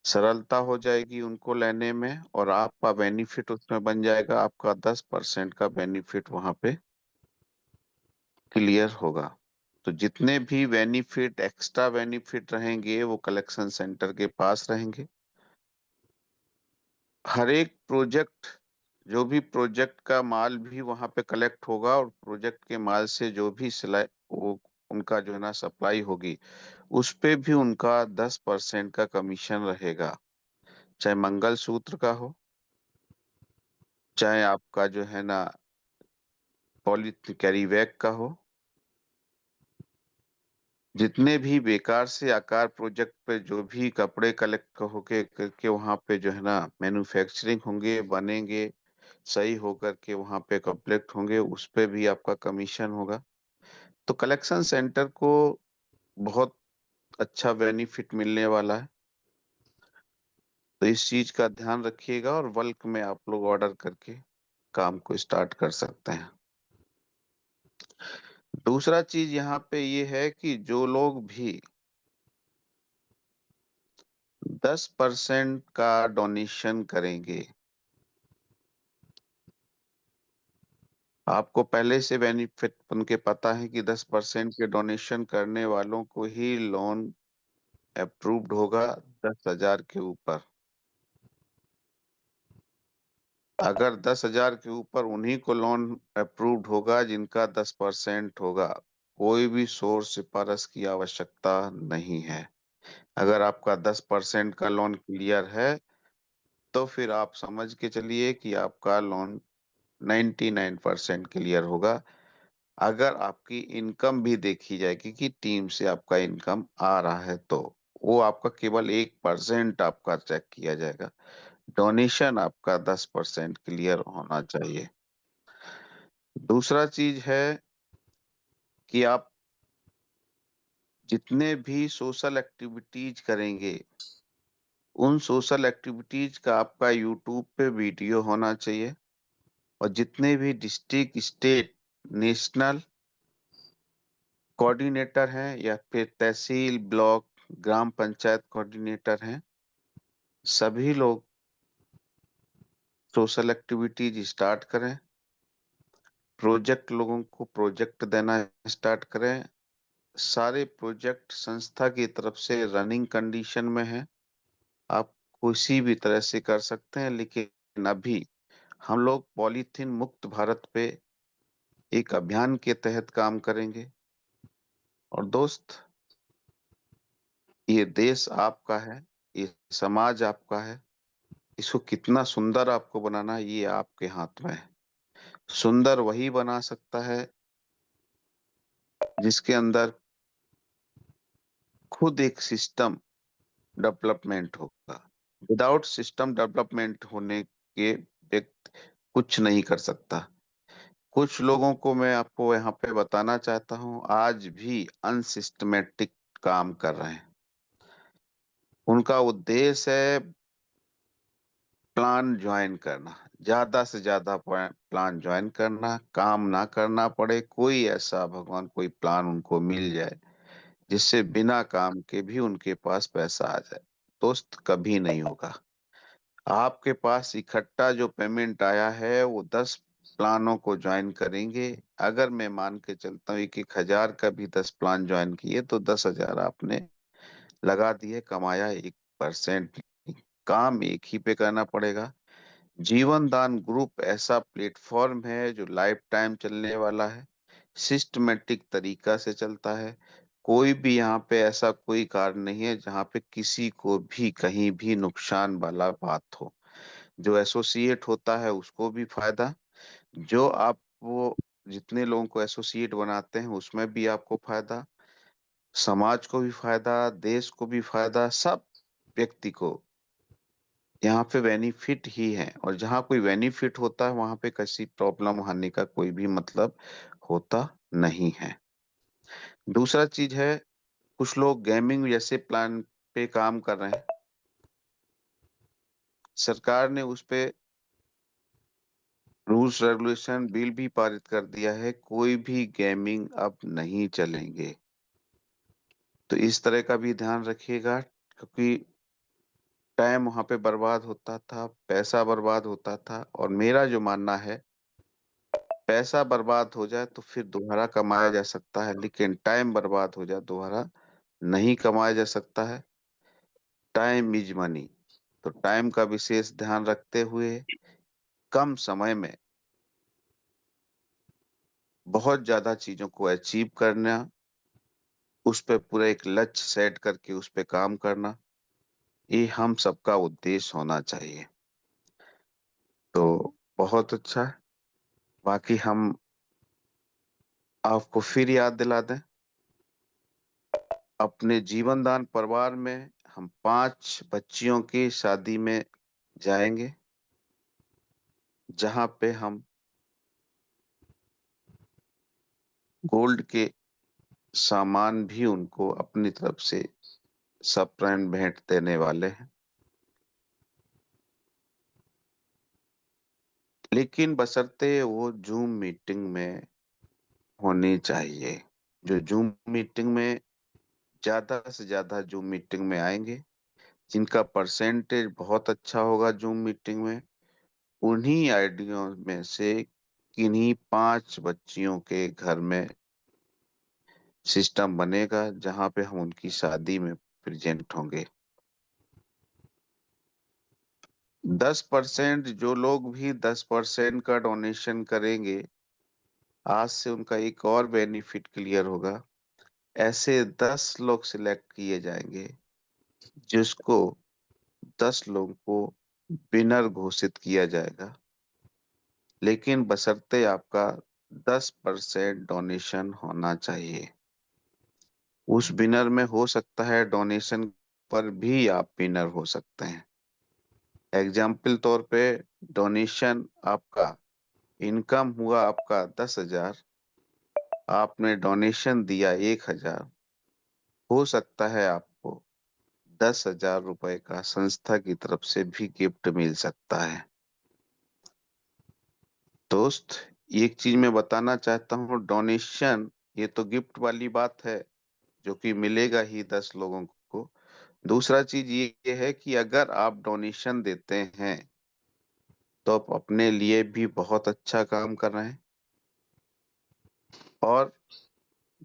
Speaker 2: सरलता हो जाएगी उनको लेने में, और आपका बेनिफिट उसमें बन जाएगा। आपका 10% का बेनिफिट वहां पे क्लियर होगा। तो जितने भी बेनिफिट, एक्स्ट्रा बेनिफिट रहेंगे, वो कलेक्शन सेंटर के पास रहेंगे। हर एक प्रोजेक्ट, जो भी प्रोजेक्ट का माल भी वहां पे कलेक्ट होगा, और प्रोजेक्ट के माल से जो भी सिलाई, वो उनका जो है ना सप्लाई होगी, उस पे भी उनका 10% का कमीशन रहेगा। चाहे मंगल सूत्र का हो, चाहे आपका जो है ना पॉली कैरी बैग का हो, जितने भी बेकार से आकार प्रोजेक्ट पे जो भी कपड़े कलेक्ट होके करके वहां पे जो है ना मैन्युफैक्चरिंग होंगे, बनेंगे, सही होकर के वहां पे कंप्लीट होंगे, उस पे भी आपका कमीशन होगा। तो कलेक्शन सेंटर को बहुत अच्छा बेनिफिट मिलने वाला है। तो इस चीज का ध्यान रखिएगा, और बल्क में आप लोग ऑर्डर करके काम को स्टार्ट कर सकते हैं। दूसरा चीज यहाँ पे ये है कि जो लोग भी 10% का डोनेशन करेंगे, आपको पहले से बेनिफिट उनके पता है कि 10% के डोनेशन करने वालों को ही लोन अप्रूव्ड होगा 10,000 के ऊपर। अगर 10,000 के ऊपर उन्हीं को लोन अप्रूव्ड होगा जिनका 10% होगा। कोई भी सोर्स सिफारिश की आवश्यकता नहीं है। अगर आपका 10% का लोन क्लियर है, तो फिर आप समझ के चलिए कि आपका लोन 99% क्लियर होगा। अगर आपकी इनकम भी देखी जाएगी कि टीम से आपका इनकम आ रहा है, तो वो आपका केवल 1% आपका चेक किया जाएगा। डोनेशन आपका 10% क्लियर होना चाहिए। दूसरा चीज है कि आप जितने भी सोशल एक्टिविटीज करेंगे, उन सोशल एक्टिविटीज का आपका यूट्यूब पे वीडियो होना चाहिए। और जितने भी डिस्ट्रिक्ट, स्टेट, नेशनल कोऑर्डिनेटर हैं या फिर तहसील, ब्लॉक, ग्राम पंचायत कोऑर्डिनेटर हैं, सभी लोग सोशल एक्टिविटीज स्टार्ट करें। प्रोजेक्ट लोगों को प्रोजेक्ट देना स्टार्ट करें। सारे प्रोजेक्ट संस्था की तरफ से रनिंग कंडीशन में है। आप किसी भी तरह से कर सकते हैं, लेकिन अभी हम लोग पॉलीथीन मुक्त भारत पे एक अभियान के तहत काम करेंगे। और दोस्त, ये देश आपका है, ये समाज आपका है। इसको कितना सुंदर आपको बनाना है, ये आपके हाथ में है। सुंदर वही बना सकता है जिसके अंदर खुद एक सिस्टम डेवलपमेंट होगा। विदाउट सिस्टम डेवलपमेंट होने के व्यक्ति कुछ नहीं कर सकता। कुछ लोगों को मैं आपको यहाँ पे बताना चाहता हूँ, आज भी अनसिस्टमेटिक काम कर रहे हैं। उनका उद्देश्य है प्लान ज्वाइन करना, ज्यादा से ज्यादा प्लान ज्वाइन करना, काम ना करना पड़े। कोई ऐसा भगवान कोई प्लान उनको मिल जाए जिससे बिना काम के भी उनके पास पैसा आ जाए। दोस्त, कभी नहीं होगा। आपके पास इकट्ठा जो पेमेंट आया है वो 10 प्लानों को ज्वाइन करेंगे। अगर मैं मान के चलता हूँ एक 1,000 का भी 10 प्लान ज्वाइन किए तो 10,000 आपने लगा दिए, कमाया 1%। काम एक ही पे करना पड़ेगा। जीवन दान ग्रुप ऐसा प्लेटफॉर्म है जो लाइफ टाइम चलने वाला है, सिस्टमेटिक तरीका से चलता है। कोई भी यहाँ पे ऐसा कोई कार्य नहीं है जहाँ पे किसी को भी कहीं भी नुकसान वाला बात हो। जो एसोसिएट होता है उसको भी फायदा, जो आप वो जितने लोगों को एसोसिएट बनाते हैं उसमें भी आपको फायदा, समाज को भी फायदा, देश को भी फायदा, सब व्यक्ति को यहाँ पे बेनिफिट ही है। और जहाँ कोई बेनिफिट होता है वहां पे किसी प्रॉब्लम आने का कोई भी मतलब होता नहीं है। दूसरा चीज है, कुछ लोग गेमिंग जैसे प्लान पे काम कर रहे हैं। सरकार ने उस पे रूल्स रेगुलेशन बिल भी पारित कर दिया है, कोई भी गेमिंग अब नहीं चलेंगे। तो इस तरह का भी ध्यान रखिएगा, क्योंकि टाइम वहां पे बर्बाद होता था, पैसा बर्बाद होता था। और मेरा जो मानना है, पैसा बर्बाद हो जाए तो फिर दोबारा कमाया जा सकता है, लेकिन टाइम बर्बाद हो जाए दोबारा नहीं कमाया जा सकता है। Time is money. तो टाइम का विशेष ध्यान रखते हुए कम समय में बहुत ज्यादा चीजों को अचीव करना, उस पे पूरा एक लक्ष्य सेट करके उस पे काम करना, ये हम सबका उद्देश्य होना चाहिए। तो बहुत अच्छा। बाकी हम आपको फिर याद दिला दें, अपने जीवन दान परिवार में हम 5 बच्चियों की शादी में जाएंगे, जहां पे हम गोल्ड के सामान भी उनको अपनी तरफ से सरप्राइज भेंट देने वाले हैं। लेकिन बशर्ते वो ज़ूम मीटिंग में होनी चाहिए। जो ज़ूम मीटिंग में ज़्यादा से ज़्यादा ज़ूम मीटिंग में आएँगे, जिनका परसेंटेज बहुत अच्छा होगा ज़ूम मीटिंग में, उन्हीं आईडियों में से किन्हीं 5 बच्चियों के घर में सिस्टम बनेगा, जहाँ पे हम उनकी शादी में प्रेज़ेंट होंगे। 10% जो लोग भी 10% का डोनेशन करेंगे, आज से उनका एक और बेनिफिट क्लियर होगा। ऐसे 10 लोग सिलेक्ट किए जाएँगे, जिसको 10 लोगों को विनर घोषित किया जाएगा। लेकिन बशर्ते आपका 10% डोनेशन होना चाहिए। उस विनर में हो सकता है डोनेशन पर भी आप विनर हो सकते हैं। एग्ज़ाम्पल तौर पे डोनेशन आपका इनकम हुआ आपका 10,000, आपने डोनेशन दिया 1,000, हो सकता है आपको 10,000 रुपए का संस्था की तरफ से भी गिफ्ट मिल सकता है। दोस्त, एक चीज़ मैं बताना चाहता हूँ, डोनेशन ये तो गिफ्ट वाली बात है, जो कि मिलेगा ही 10 लोगों को। दूसरा चीज़ ये है कि अगर आप डोनेशन देते हैं, तो आप अपने लिए भी बहुत अच्छा काम कर रहे हैं और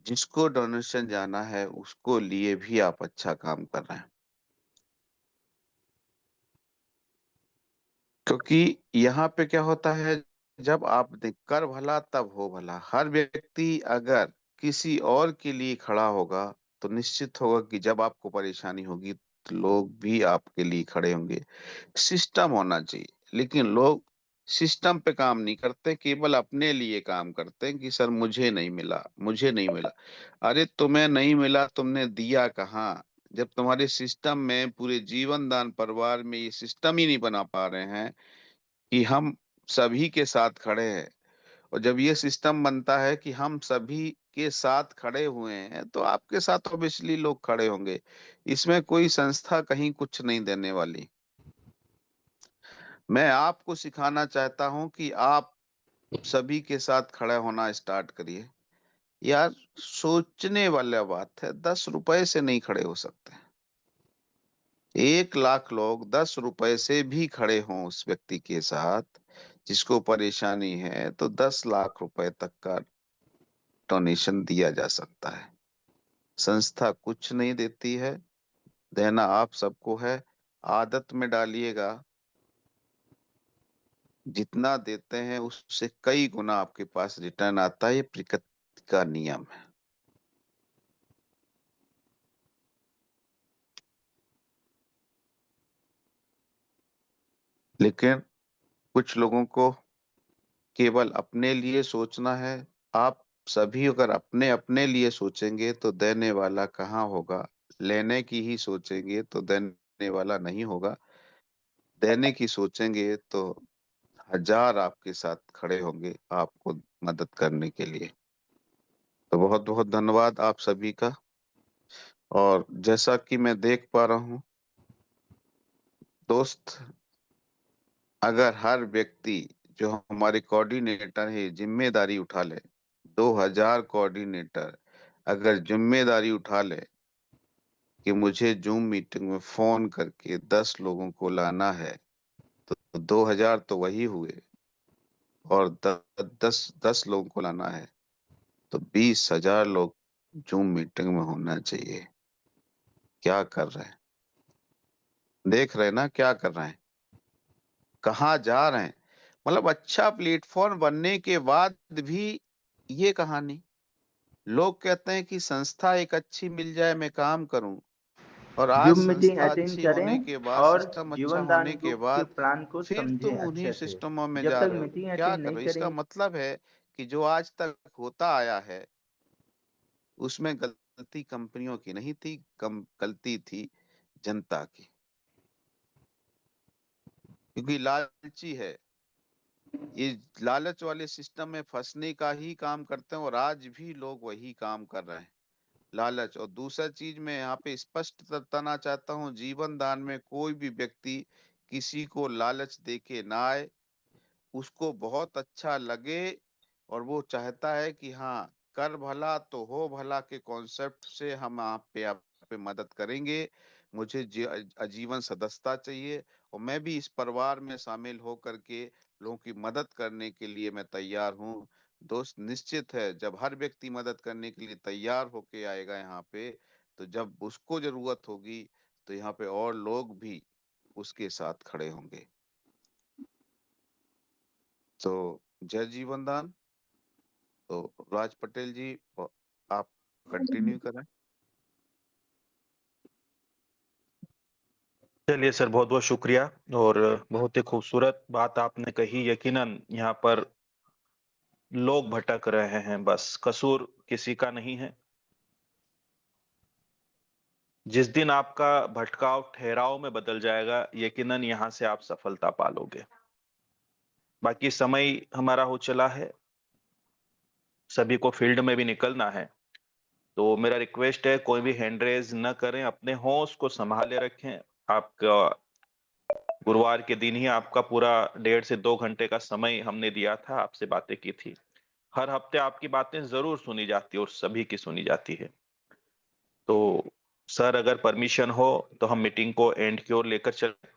Speaker 2: जिसको डोनेशन जाना है, उसको लिए भी आप अच्छा काम कर रहे हैं। क्योंकि यहाँ पे क्या होता है, जब आप कर भला तब हो भला। हर व्यक्ति अगर किसी और के लिए खड़ा होगा, तो निश्चित होगा कि जब आपको परेशानी होगी, तो लोग भी आपके लिए खड़े होंगे। सिस्टम होना चाहिए, लेकिन लोग सिस्टम पे काम नहीं करते, केवल अपने लिए काम करते हैं कि सर मुझे नहीं मिला, मुझे नहीं मिला। अरे तुम्हें नहीं मिला, तुमने दिया कहाँ? जब तुम्हारे सिस्टम में पूरे जीवन दान परिवार में ये सिस्टम ही नहीं बना पा रहे हैं कि हम सभी के साथ खड़े हैं, और जब ये सिस्टम बनता है कि हम सभी के साथ खड़े हुए हैं, तो आपके साथ ऑब्वियसली लोग खड़े होंगे। इसमें कोई संस्था कहीं कुछ नहीं देने वाली। मैं आपको सिखाना चाहता हूँ कि आप सभी के साथ खड़ा होना स्टार्ट करिए। यार, सोचने वाला बात है, ₹10 से नहीं खड़े हो सकते। 1,00,000 लोग ₹10 से भी खड़े हों उस व्यक्ति के साथ, जिसको परेशानी है, तो ₹10,00,000 तक का डोनेशन दिया जा सकता है। संस्था कुछ नहीं देती है, देना आप सबको है। आदत में डालिएगा, जितना देते हैं उससे कई गुना आपके पास रिटर्न आता है, ये प्रकृति का नियम है। लेकिन कुछ लोगों को केवल अपने लिए सोचना है। आप सभी अगर अपने-अपने लिए सोचेंगे तो देने वाला कहाँ होगा? लेने की ही सोचेंगे तो देने वाला नहीं होगा। देने की सोचेंगे तो हज़ार आपके साथ खड़े होंगे आपको मदद करने के लिए। तो बहुत-बहुत धन्यवाद आप सभी का। और जैसा कि मैं देख पा रहा हूँ, दोस्त, अगर हर व्यक्ति जो हमारे कोऑर्डिनेटर है ज़िम्मेदारी उठा ले, 2000 कोऑर्डिनेटर अगर ज़िम्मेदारी उठा ले कि मुझे ज़ूम मीटिंग में फ़ोन करके 10 लोगों को लाना है, तो 2000 तो वही हुए, और 10 लोगों को लाना है, तो 20,000 लोग ज़ूम मीटिंग में होना चाहिए। क्या कर रहे हैं? देख रहे हैं ना क्या कर रहे हैं? कहाँ जा रहे हैं? मतलब अच्छा प्लेटफ़ॉर्म बनने के बाद भी ये कहानी। लोग कहते हैं कि संस्था एक अच्छी मिल जाए मैं काम करूँ, और आज
Speaker 3: ज़ूम मीटिंग
Speaker 2: संस्था
Speaker 3: अटेंड
Speaker 2: अच्छी होने
Speaker 3: करें
Speaker 2: के बाद,
Speaker 3: और
Speaker 2: सिस्टम अच्छा
Speaker 3: जीवन दान
Speaker 2: होने के
Speaker 3: ग्रुप के
Speaker 2: बाद
Speaker 3: प्लान को
Speaker 2: फिर
Speaker 3: समझें
Speaker 2: तुम उन्हीं
Speaker 3: अच्छे से।
Speaker 2: सिस्टमों में
Speaker 3: जब
Speaker 2: जा
Speaker 3: तक
Speaker 2: रहे हो।
Speaker 3: मीटिंग
Speaker 2: क्या
Speaker 3: अटेंड
Speaker 2: कर
Speaker 3: नहीं
Speaker 2: रहे हो? इसका
Speaker 3: करेंगे
Speaker 2: मतलब है कि जो आज तक होता आया है, उसमें गलती कंपनियों की नहीं थी, गलती थी जनता की। क्योंकि लालची है। ये लालच वाले सिस्टम में फँसने का ही काम करते हैं, और आज भी लोग वही काम कर रहे हैं। लालच। और दूसरा चीज़ मैं यहाँ पे स्पष्ट बताना चाहता हूँ, जीवन दान में कोई भी व्यक्ति किसी को लालच दे के ना आए। उसको बहुत अच्छा लगे और वो चाहता है कि हाँ, कर भला तो हो भला के कॉन्सेप्ट से हम आप पे मदद करेंगे। मुझे आजीवन सदस्यता चाहिए और मैं भी इस परिवार में शामिल होकर के लोगों की मदद करने के लिए मैं तैयार हूँ। दोस्त निश्चित है जब हर व्यक्ति मदद करने के लिए तैयार होके आएगा यहाँ पे, तो जब उसको ज़रूरत होगी, तो यहाँ पे और लोग भी उसके साथ खड़े होंगे। तो जय जीवन दान। तो राज पटेल जी आप कंटिन्यू करें।
Speaker 1: चलिए सर, बहुत-बहुत शुक्रिया और बहुत ही खूबसूरत बात आपने कही। यकीनन यहाँ पर लोग भटक रहे हैं, बस कसूर किसी का नहीं है। जिस दिन आपका भटकाव ठहराव में बदल जाएगा, यकीनन यहाँ से आप सफलता पालोगे। बाकी समय हमारा हो चला है, सभी को फील्ड में भी निकलना है। तो मेरा रिक्वेस्ट है कोई भी हैंड रेज़ ना करें, अपने होश को सँभाले रखें। आपका गुरुवार के दिन ही आपका पूरा 1.5 से 2 घंटे का समय हमने दिया था, आपसे बातें की थी। हर हफ्ते आपकी बातें ज़रूर सुनी जाती है और सभी की सुनी जाती है। तो सर अगर परमिशन हो तो हम मीटिंग को एंड की ओर लेकर चलें?